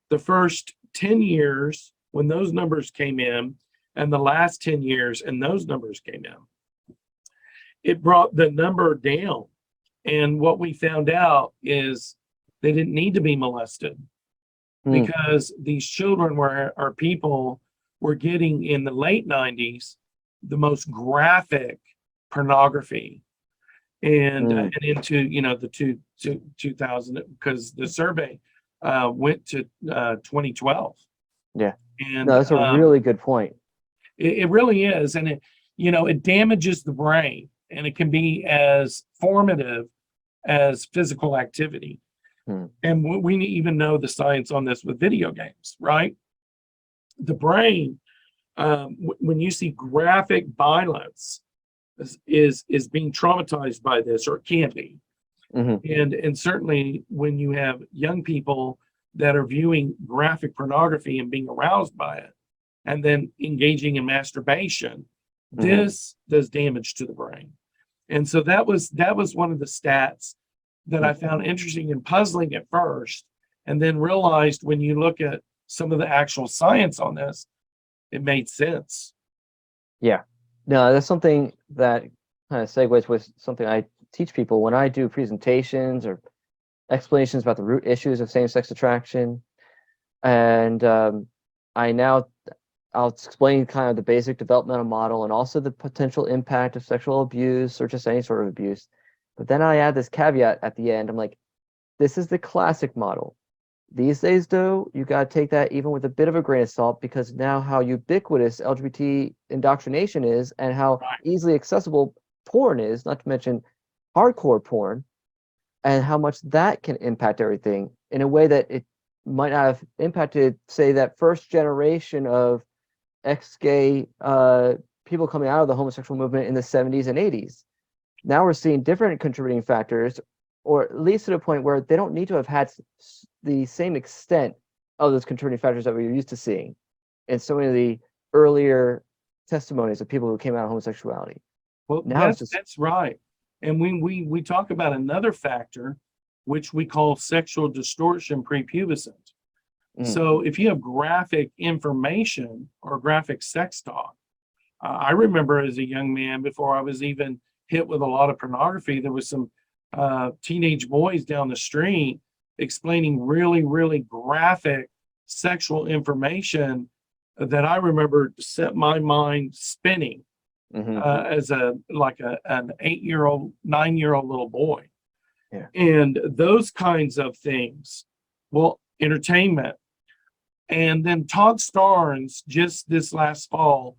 the first 10 years, when those numbers came in, and the last 10 years, and those numbers came in, it brought the number down. And what we found out is they didn't need to be molested, because these children or people were getting, in the late 90s, the most graphic pornography, and into the 2000, because the survey went to 2012. Yeah. And no, that's a really good point. It really is, and it damages the brain, and it can be as formative as physical activity. And we even know the science on this with video games, right? The brain, when you see graphic violence, is being traumatized by this, or it can be. And certainly when you have young people that are viewing graphic pornography and being aroused by it, and then engaging in masturbation, this does damage to the brain. And so that was one of the stats that I found interesting and puzzling at first, and then realized when you look at some of the actual science on this, it made sense. Yeah. No, that's something that kind of segues with something I teach people when I do presentations or explanations about the root issues of same-sex attraction. And I'll explain kind of the basic developmental model and also the potential impact of sexual abuse or just any sort of abuse. But then I add this caveat at the end. I'm like, this is the classic model. These days, though, you got to take that even with a bit of a grain of salt, because now how ubiquitous LGBT indoctrination is, and how easily accessible porn is, not to mention hardcore porn. and how much that can impact everything in a way that it might not have impacted, say, that first generation of ex-gay people coming out of the homosexual movement in the 70s and 80s. Now we're seeing different contributing factors, or at least to the point where they don't need to have had the same extent of those contributing factors that we were used to seeing in so many of the earlier testimonies of people who came out of homosexuality. Well, Now it's just that's right. And when we talk about another factor, which we call sexual distortion prepubescent. So if you have graphic information or graphic sex talk, I remember as a young man, before I was even hit with a lot of pornography, there was some teenage boys down the street explaining really, really graphic sexual information that I remember set my mind spinning as an 8-year-old, 9-year-old little boy. Yeah. And those kinds of things. Well, entertainment. And then Todd Starnes, just this last fall,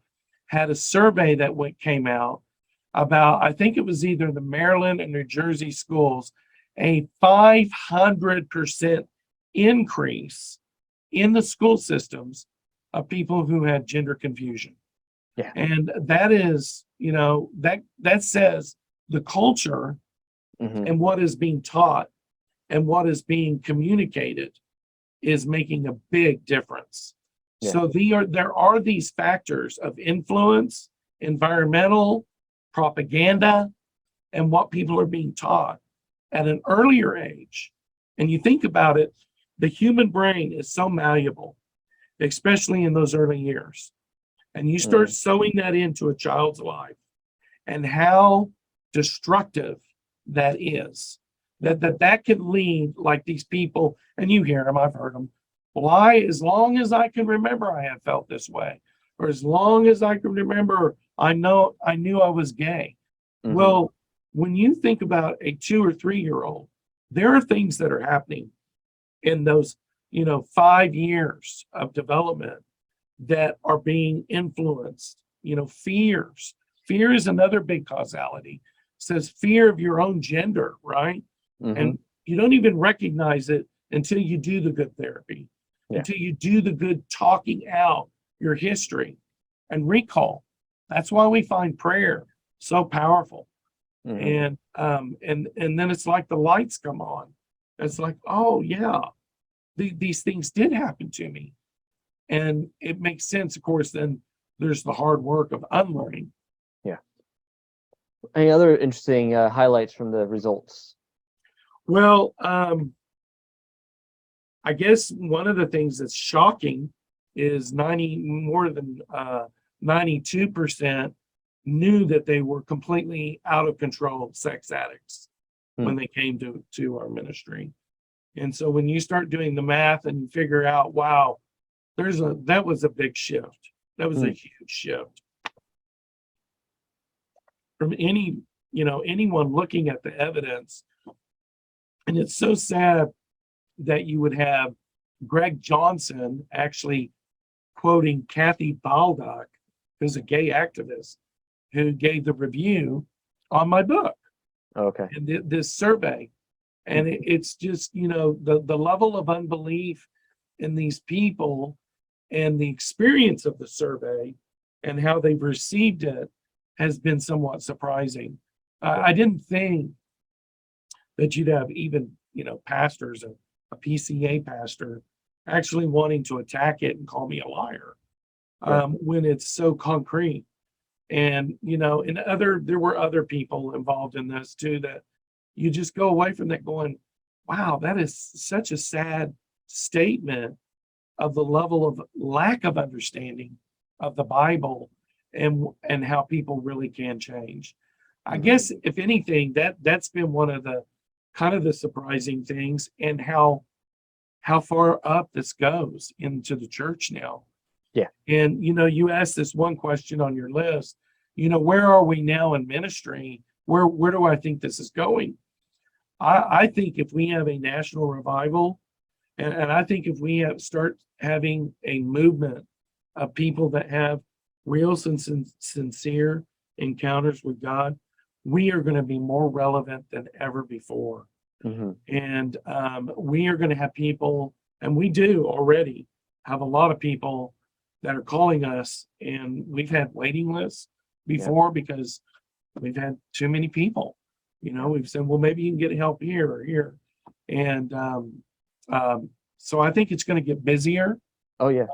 had a survey that came out about, I think it was either the Maryland and New Jersey schools, a 500% increase in the school systems of people who had gender confusion. Yeah. And that is, that says the culture and what is being taught and what is being communicated is making a big difference. Yeah. So there are these factors of influence, environmental, propaganda, and what people are being taught at an earlier age. And you think about it, the human brain is so malleable, especially in those early years. And you start sewing that into a child's life and how destructive that is. That can lead, like these people, and you hear them, I've heard them. Why, as long as I can remember, I have felt this way, or as long as I can remember, I knew I was gay. Well, when you think about a 2 or 3-year-old, there are things that are happening in those, 5 years of development that are being influenced. Fears. Fear is another big causality. It says fear of your own gender, right? And you don't even recognize it until you do the good therapy, until you do the good talking out your history and recall. That's why we find prayer so powerful. And then it's like the lights come on. It's like, oh yeah, these things did happen to me. And it makes sense, of course, then there's the hard work of unlearning. Yeah. Any other interesting highlights from the results? Well, I guess one of the things that's shocking is more than 92% knew that they were completely out of control sex addicts when they came to our ministry. And so when you start doing the math and you figure out, wow, that was a big shift. That was a huge shift. From anyone looking at the evidence. And it's so sad that you would have Greg Johnson actually quoting Kathy Baldock, who's a gay activist, who gave the review on my book. Okay. And this survey. And it's just, the level of unbelief in these people and the experience of the survey and how they've received it has been somewhat surprising. I didn't think that you'd have even, pastors, a PCA pastor, actually wanting to attack it and call me a liar when it's so concrete. And, there were other people involved in this too, that you just go away from that going, wow, that is such a sad statement of the level of lack of understanding of the Bible and how people really can change. I guess, if anything, that's been one of the kind of the surprising things, and how far up this goes into the church now. Yeah. And, you asked this one question on your list, where are we now in ministry? Where do I think this is going? I think if we have a national revival, and I think if we start having a movement of people that have real sincere encounters with God, we are going to be more relevant than ever before. Hmm. And we are going to have people, and we do already have a lot of people that are calling us, and we've had waiting lists before because we've had too many people. We've said, well, maybe you can get help here or here. And so I think it's going to get busier. Oh yeah.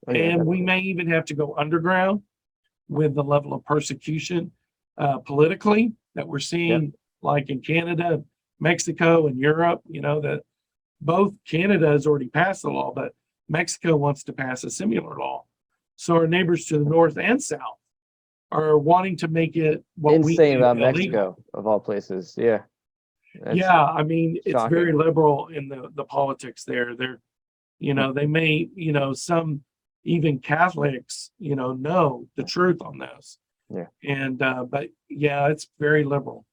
Oh yeah. And we Definitely. may even have to go underground with the level of persecution politically that we're Yep. seeing, like in Canada, Mexico, and Europe. That both Canada has already passed the law, but Mexico wants to pass a similar law. So our neighbors to the north and south are wanting to make it what we Insane do about illegal. Mexico of all places. Yeah. That's Yeah, I mean, it's shocking. very liberal in the politics there. They may, some even Catholics, know the truth on this. Yeah. And but yeah, it's very liberal.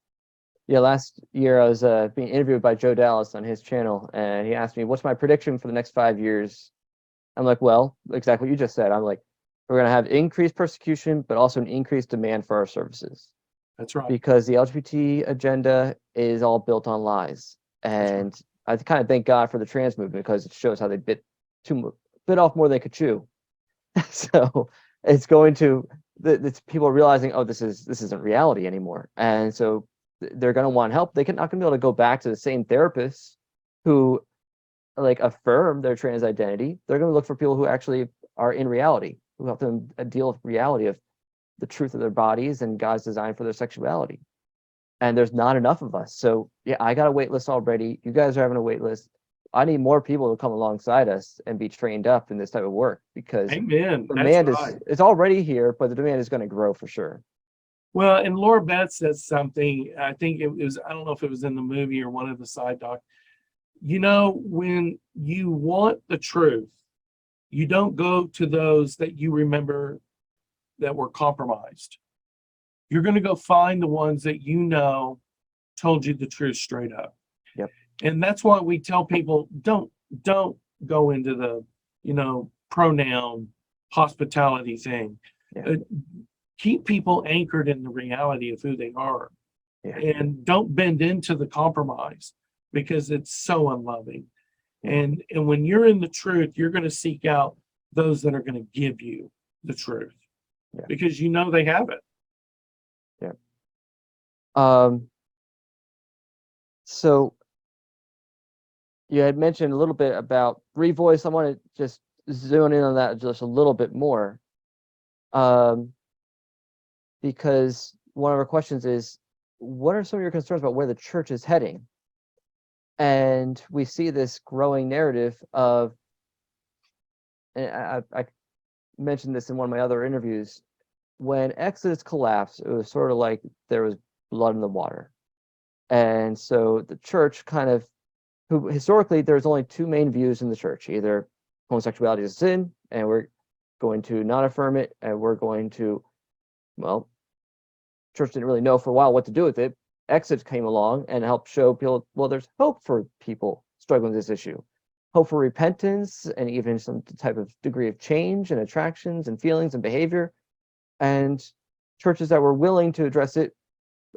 Yeah, last year I was being interviewed by Joe Dallas on his channel, and he asked me, "What's my prediction for the next 5 years?" I'm like, "Well, exactly what you just said." I'm like, "We're going to have increased persecution, but also an increased demand for our services That's right. because the LGBT agenda is all built on lies." That's right. And I kind of thank God for the trans movement because it shows how they bit off more than they could chew. So it's going to the people are realizing, oh, this isn't reality anymore, and so they're going to want help. They're not going to be able to go back to the same therapists who like affirm their trans identity. They're going to look for people who actually are in reality, who help them deal with reality of the truth of their bodies and God's design for their sexuality. And there's not enough of us. So yeah, I got a wait list already. You guys are having a wait list. I need more people to come alongside us and be trained up in this type of work because Amen. That's demand right. it's already here, but the demand is going to grow for sure. Well, and Laura Beth says something. I think it was, I don't know if it was in the movie or one of the side docs. When you want the truth, you don't go to those that you remember that were compromised. You're going to go find the ones that told you the truth straight up. Yep. And that's why we tell people don't go into the pronoun hospitality thing. Yeah. Keep people anchored in the reality of who they are. Yeah. And don't bend into the compromise because it's so unloving. Yeah. And when you're in the truth, you're going to seek out those that are going to give you the truth because they have it. Yeah. So you had mentioned a little bit about revoice. I want to just zone in on that just a little bit more. Because one of our questions is, what are some of your concerns about where the church is heading? And we see this growing narrative of, and I mentioned this in one of my other interviews, when Exodus collapsed, it was sort of like there was blood in the water. And so the church who historically there's only two main views in the church: either homosexuality is a sin and we're going to not affirm it, and we're going to, well, church didn't really know for a while what to do with it. Exodus came along and helped show people, well, there's hope for people struggling with this issue, hope for repentance and even some type of degree of change and attractions and feelings and behavior. And churches that were willing to address it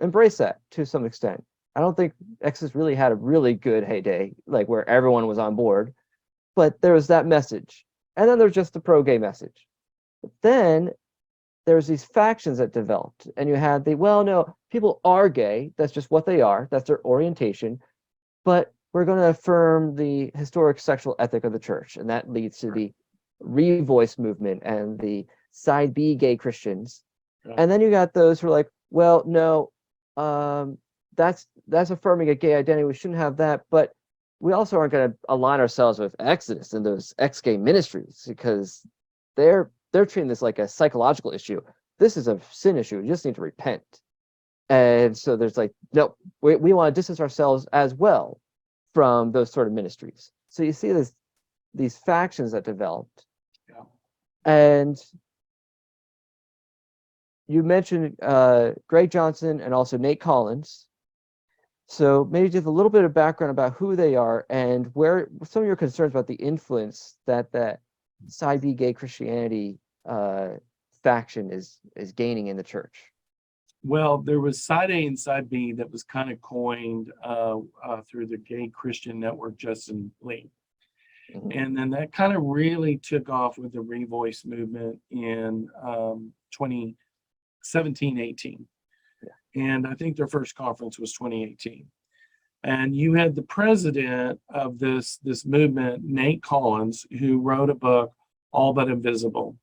embrace that to some extent. I don't think Exodus really had a really good heyday, like where everyone was on board, but there was that message. And then there's just the pro-gay message. But then there's these factions that developed, and you had well, no, people are gay. That's just what they are. That's their orientation. But we're going to affirm the historic sexual ethic of the church. And that leads to the revoice movement and the side B gay Christians. Yeah. And then you got those who are like, well, no, that's affirming a gay identity. We shouldn't have that. But we also aren't going to align ourselves with Exodus and those ex-gay ministries because they're treating this like a psychological issue. This is a sin issue. You just need to repent. And so there's like, no, we want to distance ourselves as well from those sort of ministries. So you see these factions that developed. Yeah. And you mentioned Greg Johnson and also Nate Collins. So maybe just a little bit of background about who they are and where some of your concerns about the influence that side B gay Christianity faction is gaining in the church. Well, there was Side A and Side B that was kind of coined through the gay Christian network, Justin Lee. Mhm. And then that kind of really took off with the Revoice movement in 2017, 18. Yeah. And I think their first conference was 2018. And you had the president of this movement, Nate Collins, who wrote a book, All But Invisible.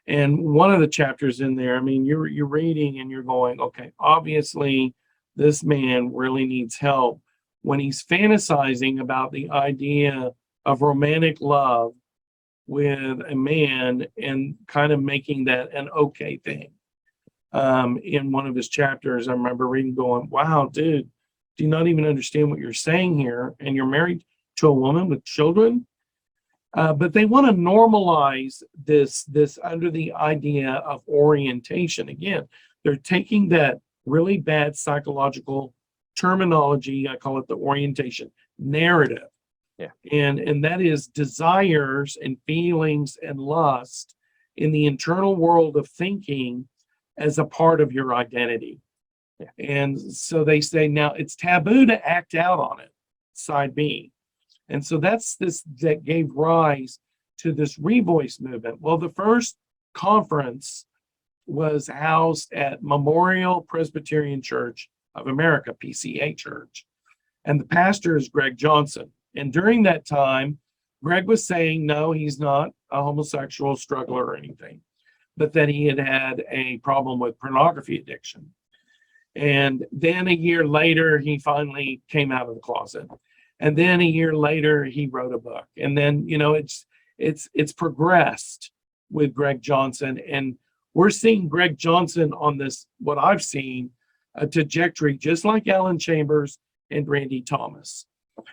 And one of the chapters in there, I mean, you're reading and you're going, okay, obviously this man really needs help when he's fantasizing about the idea of romantic love with a man and kind of making that an okay thing. In one of his chapters, I remember reading, going, wow, dude, do you not even understand what you're saying here? And you're married to a woman with children? But they want to normalize this under the idea of orientation. Again, they're taking that really bad psychological terminology, I call it the orientation narrative. Yeah. And that is desires and feelings and lust in the internal world of thinking as a part of your identity. Yeah. And so they say now it's taboo to act out on it, Side B. And so that gave rise to this Revoice movement. Well, the first conference was housed at Memorial Presbyterian Church of America, PCA Church. And the pastor is Greg Johnson. And during that time, Greg was saying, no, he's not a homosexual struggler or anything, but that he had a problem with pornography addiction. And then a year later, he finally came out of the closet. And then a year later, he wrote a book. And then, it's progressed with Greg Johnson. And we're seeing Greg Johnson on this, what I've seen, a trajectory just like Alan Chambers and Randy Thomas.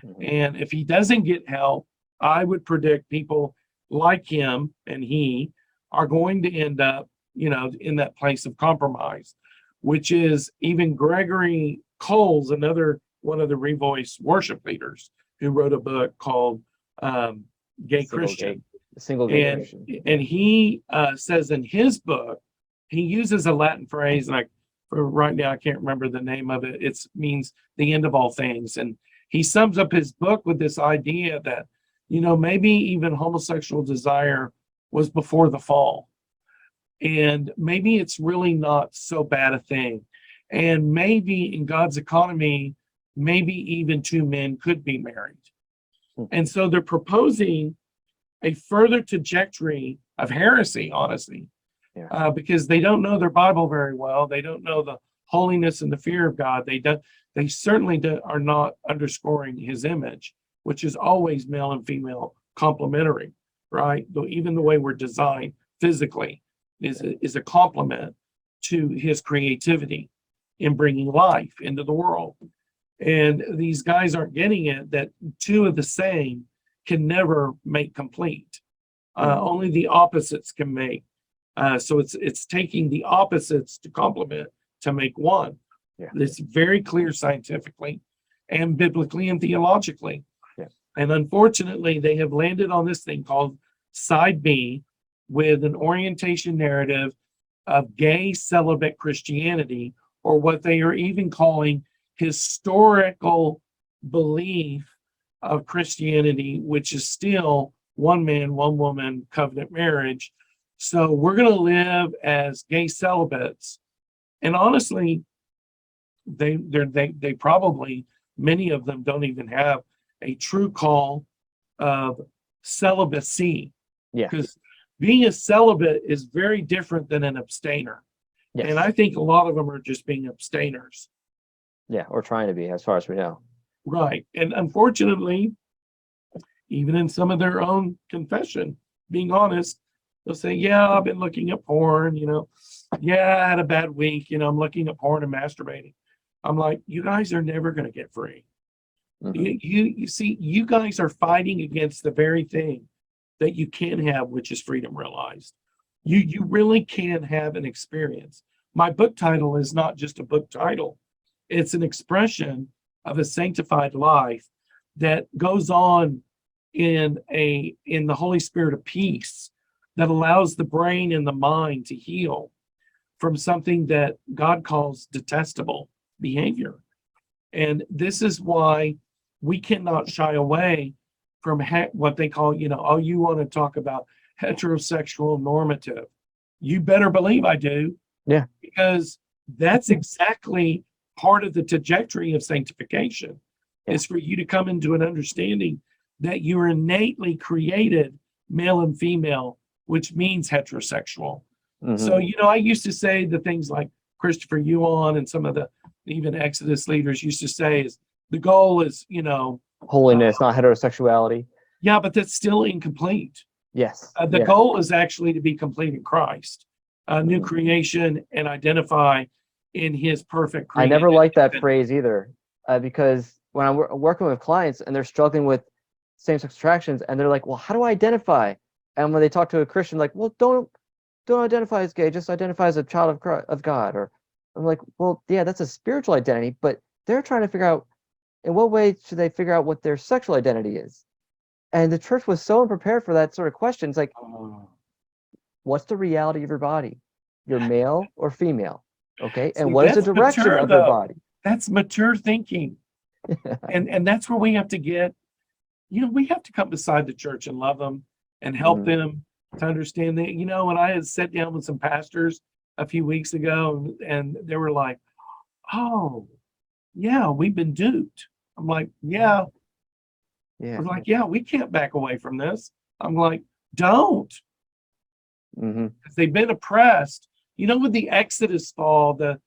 Mhm. And if he doesn't get help, I would predict people like him and he are going to end up, in that place of compromise, which is even Gregory Coles, another one of the Revoice worship leaders, who wrote a book called Gay Christian. Single gay Christian. And he says in his book, he uses a Latin phrase, and for right now I can't remember the name of it. It means the end of all things. And he sums up his book with this idea that, maybe even homosexual desire was before the fall. And maybe it's really not so bad a thing. And maybe in God's economy, maybe even two men could be married. And so they're proposing a further trajectory of heresy, honestly, because they don't know their Bible very well. They don't know the holiness and the fear of God. They certainly are not underscoring his image, which is always male and female complementary, right? Though even the way we're designed physically is a complement to his creativity in bringing life into the world. And these guys aren't getting it, that two of the same can never make complete. Only the opposites can make. So it's taking the opposites to complement to make one. Yeah. It's very clear scientifically and biblically and theologically. Yeah. And unfortunately, they have landed on this thing called Side B, with an orientation narrative of gay celibate Christianity, or what they are even calling historical belief of Christianity, which is still one man, one woman, covenant marriage. So we're going to live as gay celibates. And honestly, they probably, many of them don't even have a true call of celibacy. Yeah. Because being a celibate is very different than an abstainer. Yes. And I think a lot of them are just being abstainers. Yeah, or trying to be, as far as we know. Right. And unfortunately, even in some of their own confession, being honest, they'll say, yeah, I've been looking at porn, yeah, I had a bad week, I'm looking at porn and masturbating. I'm like, you guys are never going to get free. Mhm. You see, you guys are fighting against the very thing that you can have, which is freedom realized. You really can have an experience. My book title is not just a book title. It's an expression of a sanctified life that goes on in the Holy Spirit of peace that allows the brain and the mind to heal from something that God calls detestable behavior. And this is why we cannot shy away from what they call, oh, you want to talk about heterosexual normative. You better believe I do. Yeah. Because that's exactly part of the trajectory of sanctification, is for you to come into an understanding that you are innately created male and female, which means heterosexual. So, I used to say the things like Christopher Yuan and some of the even Exodus leaders used to say is the goal is, holiness, not heterosexuality. Yeah, but that's still incomplete. Yes. The goal is actually to be complete in Christ, a new creation, and identify in his perfect creation. I never liked that phrase either, because when I'm working with clients and they're struggling with same-sex attractions, and they're like, well, how do I identify? And when they talk to a Christian, like, well, don't identify as gay, just identify as a child of God. Or I'm like, well, yeah, that's a spiritual identity, but they're trying to figure out in what way should they figure out what their sexual identity is. And the church was so unprepared for that sort of question. It's like, what's the reality of your body? You're male or female, okay? And what is the direction of your body? That's mature thinking. and that's where we have to get, we have to come beside the church and love them and help them to understand that, when I had sat down with some pastors a few weeks ago and they were like, oh, yeah, we've been duped. I'm like, yeah. I'm like, yeah, we can't back away from this. I'm like, don't. Because they've been oppressed. With the Exodus fall, the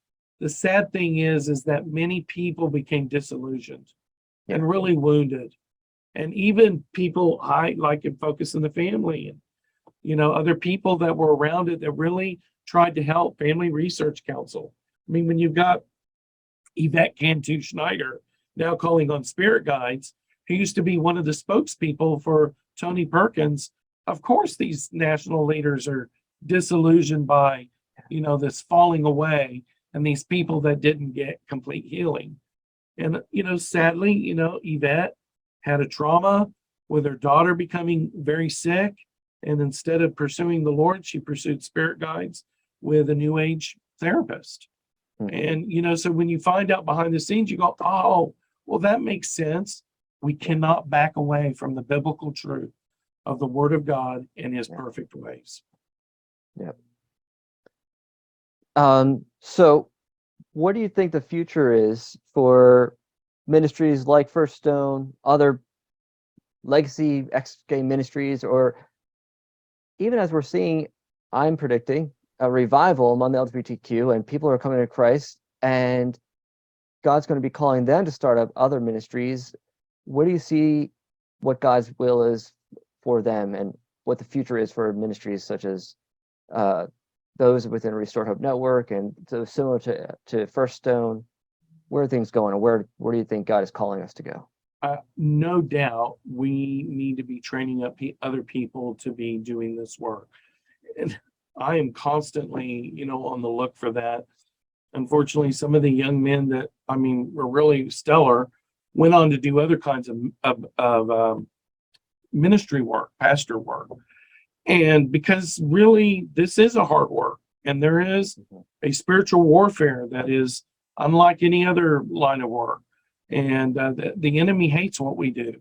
sad thing is that many people became disillusioned and really wounded. And even people like in Focus in the Family and, other people that were around it that really tried to help, Family Research Council. I mean, when you've got Yvette Cantu Schneider now calling on spirit guides, who used to be one of the spokespeople for Tony Perkins, of course these national leaders are disillusioned by, this falling away and these people that didn't get complete healing. And, sadly, Yvette had a trauma with her daughter becoming very sick. And instead of pursuing the Lord, she pursued spirit guides with a New Age therapist. And, so when you find out behind the scenes, you go, oh, well, that makes sense. We cannot back away from the biblical truth of the Word of God in His perfect ways. Yep. So what do you think the future is for ministries like First Stone, other legacy ex-gay ministries, or even as we're seeing, I'm predicting a revival among the LGBTQ, and people are coming to Christ, and God's going to be calling them to start up other ministries. Where do you see what God's will is for them, and what the future is for ministries such as those within Restored Hope Network and so similar to First Stone? Where are things going, and where do you think God is calling us to go? No doubt we need to be training up other people to be doing this work. And I am constantly, on the look for that. Unfortunately, some of the young men that, were really stellar went on to do other kinds of ministry work, pastor work. And because really this is a hard work, and there is a spiritual warfare that is unlike any other line of work. And the enemy hates what we do.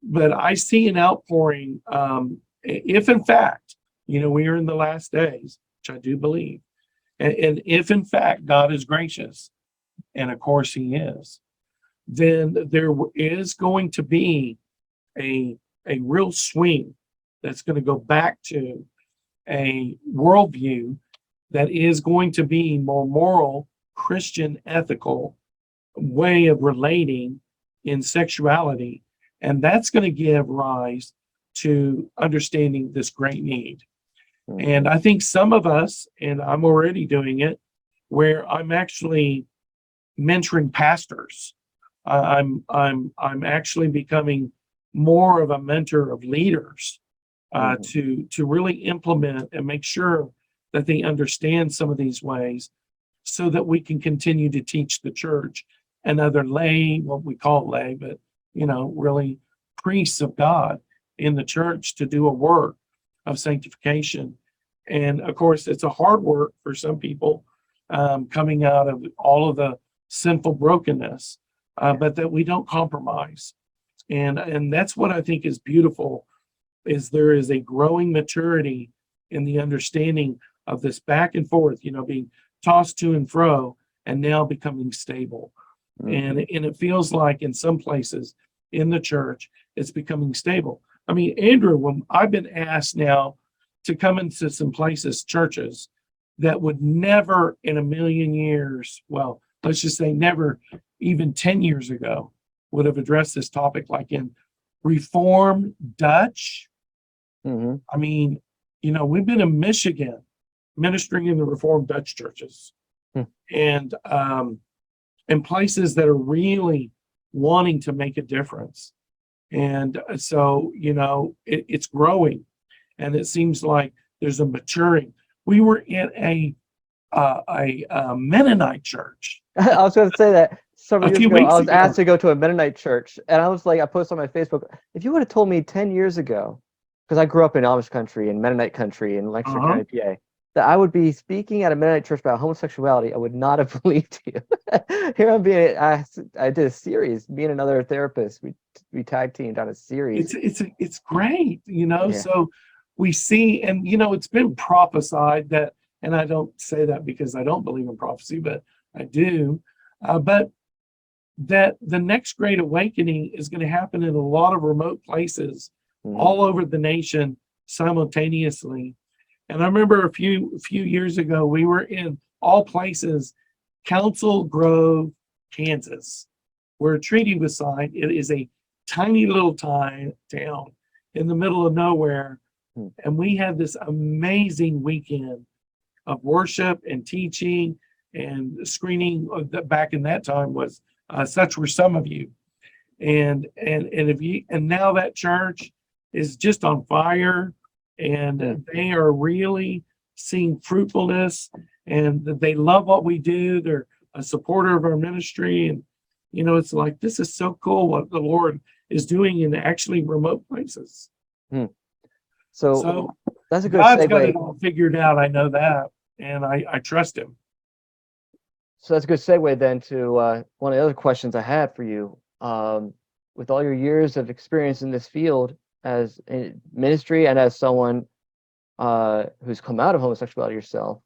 But I see an outpouring, if in fact, we are in the last days, which I do believe. And if in fact God is gracious, and of course He is, then there is going to be a real swing that's going to go back to a worldview that is going to be more moral, Christian, ethical way of relating in sexuality. And that's going to give rise to understanding this great need. And I think some of us, and I'm already doing it, where I'm actually mentoring pastors. I'm actually becoming more of a mentor of leaders to really implement and make sure that they understand some of these ways, so that we can continue to teach the church and other lay, what we call lay, but really priests of God in the church, to do a work of sanctification And of course, it's a hard work for some people, coming out of all of the sinful brokenness, but that we don't compromise. And that's what I think is beautiful, is there is a growing maturity in the understanding of this back and forth, being tossed to and fro and now becoming stable. And it feels like in some places in the church, it's becoming stable. I mean, Andrew, when I've been asked now to come into some places, churches, that would never in a million years, well, let's just say never even 10 years ago, would have addressed this topic, like in Reform Dutch. I mean, we've been in Michigan ministering in the Reformed Dutch churches, and in places that are really wanting to make a difference. And so, it's growing, and it seems like there's a maturing. We were in a Mennonite church. I was going to say that several A years few ago, weeks I was ago. asked to go to a Mennonite church, and I was like, I posted on my Facebook, if you would have told me 10 years ago, because I grew up in Amish country and Mennonite country in Lancaster County, PA, that I would be speaking at a Mennonite church about homosexuality, I would not have believed you. Here I'm being, I did a series, me and another therapist, we tag teamed on a series. It's great, Yeah. So we see, and it's been prophesied that, and I don't say that because I don't believe in prophecy, but I do, but that the next great awakening is going to happen in a lot of remote places all over the nation simultaneously. And I remember a few years ago, we were in all places, Council Grove, Kansas, where a treaty was signed. It is a tiny little town in the middle of nowhere. And we had this amazing weekend of worship and teaching and screening. Back in that time was Such Were Some of You. And now that church is just on fire, and they are really seeing fruitfulness, and they love what we do. They're a supporter of our ministry, and it's like, this is so cool what the Lord is doing in actually remote places. So that's a good God's segue. got it all figured out. I know that, and I trust Him. So that's a good segue then to one of the other questions I had for you. With all your years of experience in this field as in ministry and as someone who's come out of homosexuality yourself,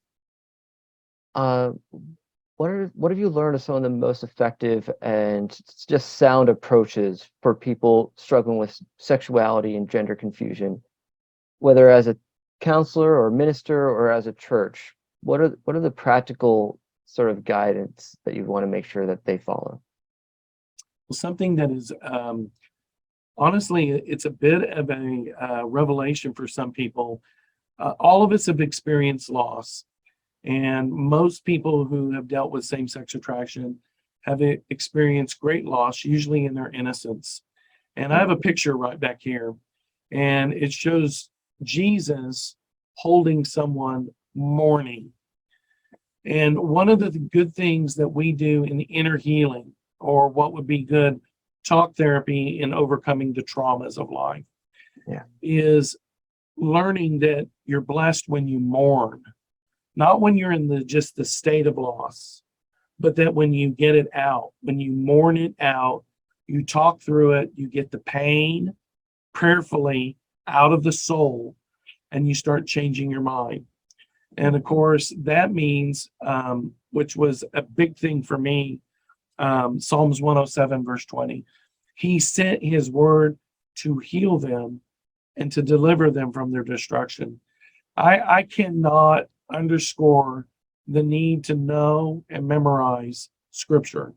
what have you learned of some of the most effective and just sound approaches for people struggling with sexuality and gender confusion, whether as a counselor or minister or as a church? What are the practical sort of guidance that you want to make sure that they follow? Something that is honestly, it's a bit of a revelation for some people. All of us have experienced loss, and most people who have dealt with same-sex attraction have experienced great loss, usually in their innocence. And I have a picture right back here, and it shows Jesus holding someone mourning. And one of the good things that we do in the inner healing, or what would be good talk therapy in overcoming the traumas of life, is learning that you're blessed when you mourn, not when you're in just the state of loss, but that when you get it out, when you mourn it out, you talk through it, you get the pain prayerfully out of the soul, and you start changing your mind. And of course, that means, which was a big thing for me, Psalms 107, verse 20, He sent His word to heal them and to deliver them from their destruction. I cannot underscore the need to know and memorize Scripture,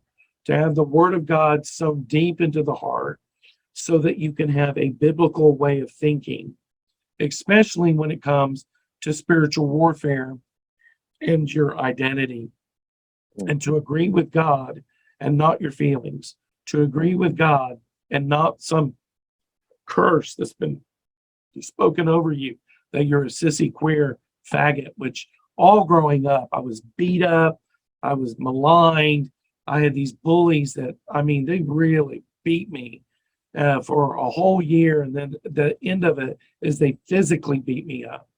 to have the Word of God so deep into the heart so that you can have a biblical way of thinking, especially when it comes to spiritual warfare and your identity, and to agree with God and not your feelings, to agree with God and not some curse that's been spoken over you, that you're a sissy queer faggot, which all growing up, I was beat up, I was maligned, I had these bullies that, they really beat me for a whole year, and then the end of it is they physically beat me up.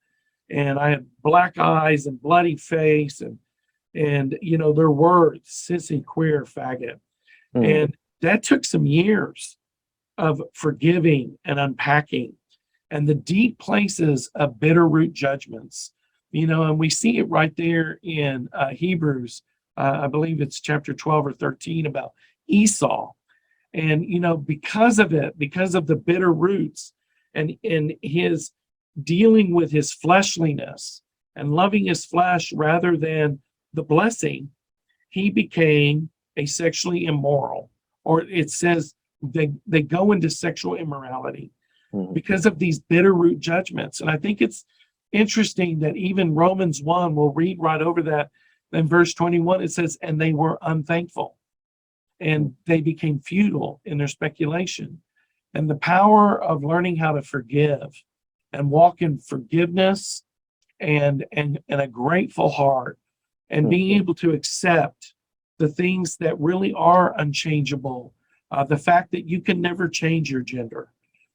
and I had black eyes and bloody face, and their words, sissy, queer, faggot. Mm. And that took some years of forgiving and unpacking, and the deep places of bitter root judgments. And we see it right there in Hebrews. I believe it's chapter 12 or 13 about Esau. And because of it, because of the bitter roots, and his dealing with his fleshliness and loving his flesh rather than the blessing, he became a sexually immoral, or it says they go into sexual immorality because of these bitter root judgments. And I think it's interesting that even Romans 1, we'll read right over that. In verse 21, it says, and they were unthankful, and they became futile in their speculation. And the power of learning how to forgive and walk in forgiveness and a grateful heart, and being able to accept the things that really are unchangeable. The fact that you can never change your gender,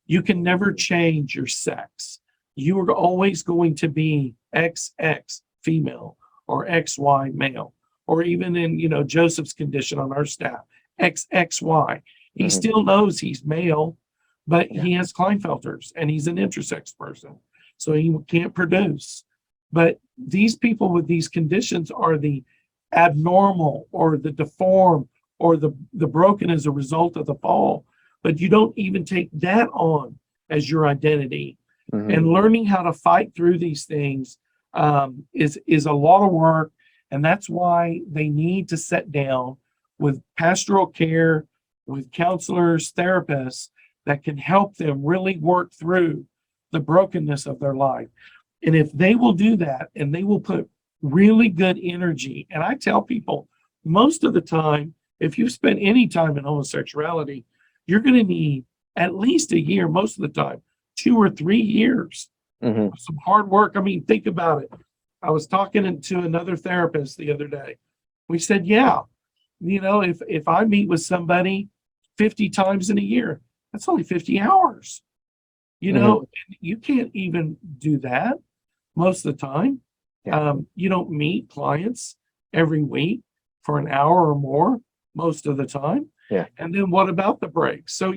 you can never change your sex. You are always going to be XX female or XY male, or even in Joseph's condition on our staff, XXY. He still knows he's male, but he has Klinefelters and he's an intersex person, so he can't produce. But these people with these conditions are the abnormal or the deformed or the broken as a result of the fall. But you don't even take that on as your identity. And learning how to fight through these things is a lot of work. And that's why they need to sit down with pastoral care, with counselors, therapists that can help them really work through the brokenness of their life. And if they will do that, and they will put really good energy, and I tell people most of the time, if you've spent any time in homosexuality, you're going to need at least a year, most of the time, 2 or 3 years of some hard work. I mean, think about it. I was talking to another therapist the other day. We said, yeah, if I meet with somebody 50 times in a year, that's only 50 hours. And you can't even do that most of the time. You don't meet clients every week for an hour or more most of the time. And then what about the breaks? So,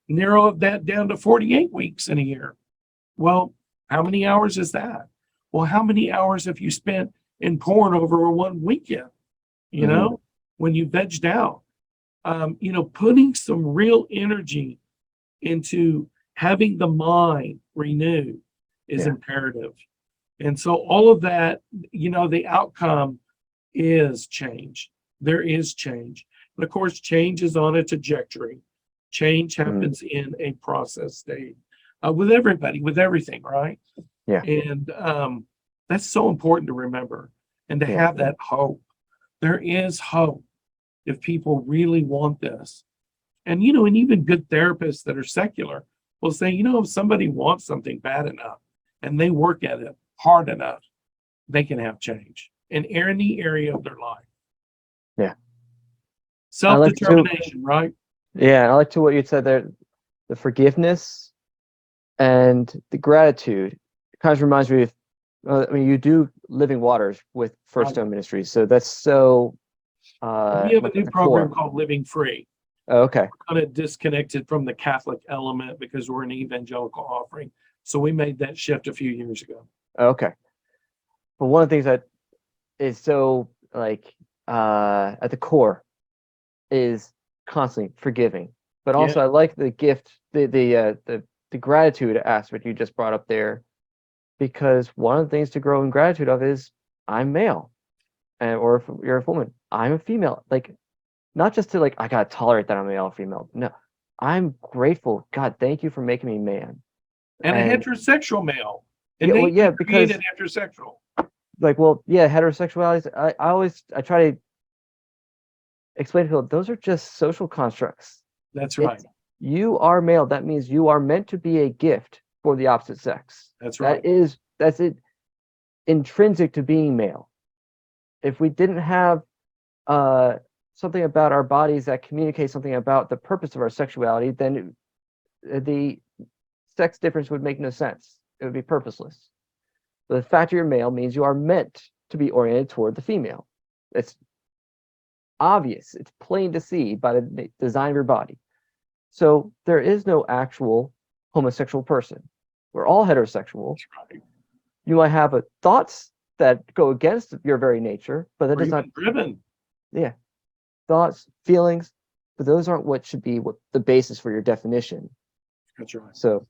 narrow that down to 48 weeks in a year. Well, how many hours is that? Well, how many hours have you spent in porn over one weekend? When you vegged out, putting some real energy into having the mind renewed is imperative. And so all of that, the outcome is change. There is change. And of course, change is on a trajectory. Change happens in a process state with everybody, with everything, right? And that's so important to remember and to have that hope. There is hope if people really want this. And, and even good therapists that are secular will say, if somebody wants something bad enough and they work at it hard enough, they can have change in any area of their life. Self-determination, right? I like to what you said there, the forgiveness and the gratitude. It kind of reminds me of, you do Living Waters with First Stone Ministries, so that's so. We have a new program called Living Free. Oh, okay. We're kind of disconnected from the Catholic element because we're an evangelical offering, so we made that shift a few years ago. Okay, but one of the things that is so at the core is constantly forgiving, but also I like the gift, the gratitude aspect you just brought up there, because one of the things to grow in gratitude of is I'm male, or if you're a woman, I'm a female. Not just to I gotta tolerate that I'm male or female. No, I'm grateful. God, thank you for making me man. And a heterosexual male. Because heterosexual. Heterosexuality. I try to explain to people those are just social constructs. That's right. You are male. That means you are meant to be a gift for the opposite sex. That's right. That's it. Intrinsic to being male. If we didn't have something about our bodies that communicates something about the purpose of our sexuality, then the sex difference would make no sense. It would be purposeless. But the fact you're male means you are meant to be oriented toward the female. It's obvious. It's plain to see by the design of your body. So there is no actual homosexual person. We're all heterosexual. Right. You might have thoughts that go against your very nature, but that Or does not. even driven. Yeah, thoughts, feelings, but those aren't what should be the basis for your definition. That's right. So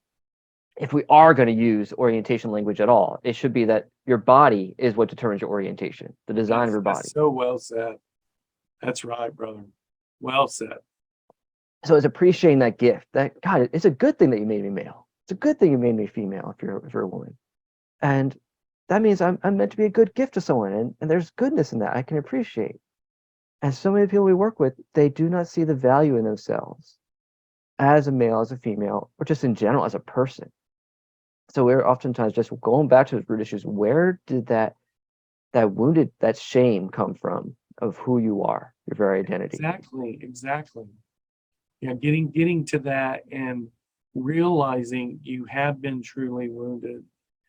if we are going to use orientation language at all, it should be that your body is what determines your orientation, the design of your body. That's so well said. That's right, brother. Well said. So it's appreciating that gift. That God, it's a good thing that you made me male. It's a good thing you made me female if you're a woman, and that means I'm meant to be a good gift to someone, and there's goodness in that I can appreciate. And so many people we work with, they do not see the value in themselves as a male, as a female, or just in general as a person. So we're oftentimes just going back to those root issues. Where did that shame come from of who you are, your very identity? Exactly. Yeah, getting to that and realizing you have been truly wounded.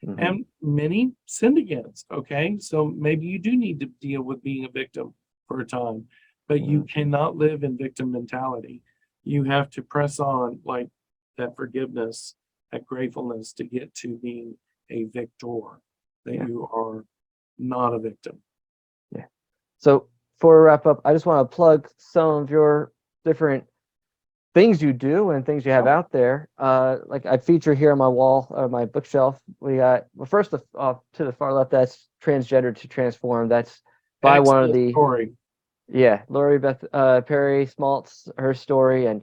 Mm-hmm. And many sinned against. Okay, so maybe you do need to deal with being a victim for a time, but you cannot live in victim mentality. You have to press on, like that forgiveness, that gratefulness, to get to being a victor, that you are not a victim. Yeah. So for a wrap up, I just want to plug some of your different things you do and things you have out there. Like I feature here on my wall or my bookshelf. We got, well, first to the far left, that's Transgender to Transform. That's by one of the story. Yeah, Lori Beth Perry Smaltz, her story, and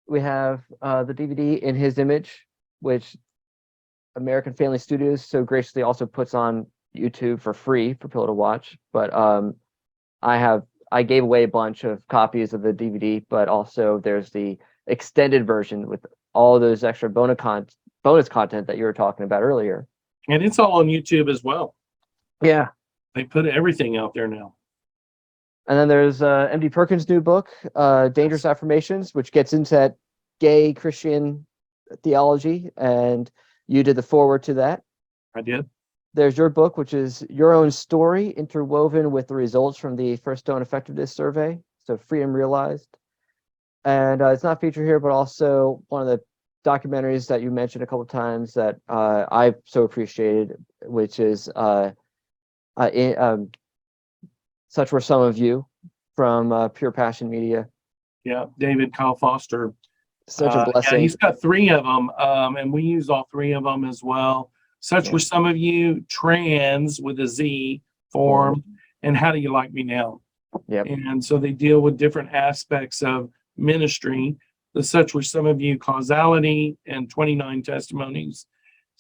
we have the DVD In His Image, which American Family Studios so graciously also puts on YouTube for free for people to watch. But I gave away a bunch of copies of the DVD, but also there's the extended version with all those extra bonus content that you were talking about earlier. And it's all on YouTube as well. Yeah. They put everything out there now. And then there's M.D. Perkins' new book, Dangerous Affirmations, which gets into that gay Christian theology, and you did the foreword to that. I did. There's your book, which is your own story interwoven with the results from the First Stone Effectiveness Survey, so Freedom Realized. And it's not featured here, but also one of the documentaries that you mentioned a couple of times that I've so appreciated, which is Such Were Some of You from Pure Passion Media. Yeah, David Kyle Foster. Such a blessing. Yeah, he's got 3 of them, and we use all 3 of them as well. Such Were Some of You, Trans with a Z form, and How Do You Like Me Now? Yep. And so they deal with different aspects of ministry. The Such Were Some of You, Causality, and 29 Testimonies.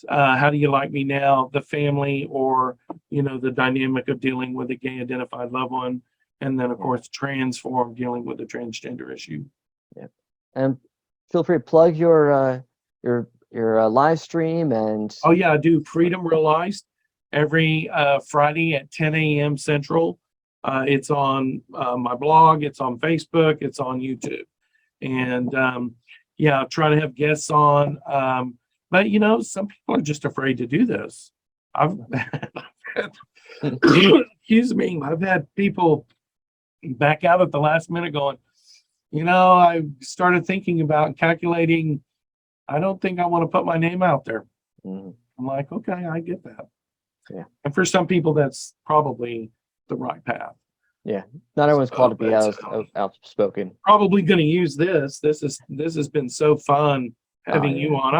How Do You Like Me Now? The family, or the dynamic of dealing with a gay identified loved one, and then of course Transform, dealing with the transgender issue. Yeah, and feel free to plug your live stream. And oh yeah, I do Freedom Realized every Friday at 10 a.m. Central. It's on my blog, it's on Facebook, it's on YouTube, and I try to have guests on. But some people are just afraid to do this. Excuse me, I've had people back out at the last minute going, I started thinking about calculating. I don't think I want to put my name out there. I'm like, okay, I get that. Yeah. And for some people, that's probably the right path. Yeah. Not everyone's called to be outspoken. Probably going to use this. This has been so fun having you on.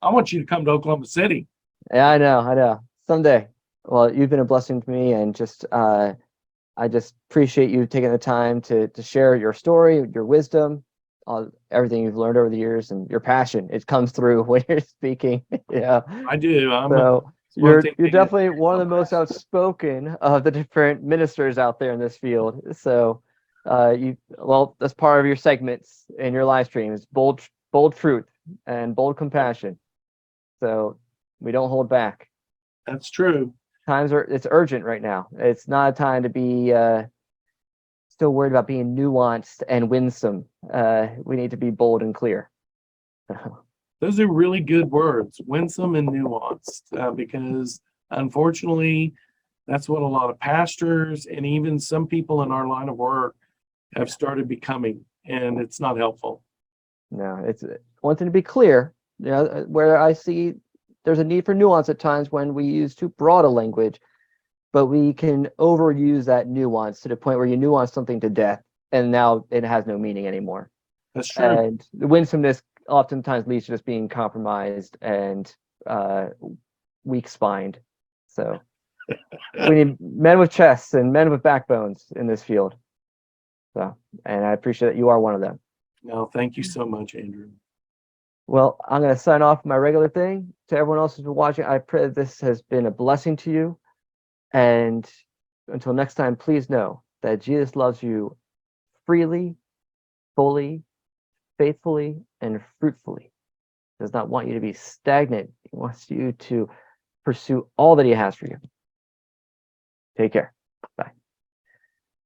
I want you to come to Oklahoma City. Yeah, I know. Someday. Well, you've been a blessing to me, and just I just appreciate you taking the time to share your story, your wisdom, everything you've learned over the years, and your passion. It comes through when you're speaking. Yeah, I do. You're definitely one of the most outspoken of the different ministers out there in this field. So, that's part of your segments in your live streams: bold truth and bold compassion. So we don't hold back. That's true. It's urgent right now. It's not a time to be still worried about being nuanced and winsome. We need to be bold and clear. Those are really good words, winsome and nuanced, because Unfortunately, that's what a lot of pastors and even some people in our line of work have started becoming, and it's not helpful. No, it's wanting to be clear. Where I see there's a need for nuance at times when we use too broad a language, but we can overuse that nuance to the point where you nuance something to death, and now it has no meaning anymore. That's true. And the winsomeness oftentimes leads to just being compromised and weak-spined. So we need men with chests and men with backbones in this field. So, and I appreciate that you are one of them. No, thank you so much, Andrew. Well, I'm going to sign off my regular thing. To everyone else who's been watching, I pray that this has been a blessing to you. And until next time, please know that Jesus loves you freely, fully, faithfully, and fruitfully. He does not want you to be stagnant. He wants you to pursue all that he has for you. Take care. Bye.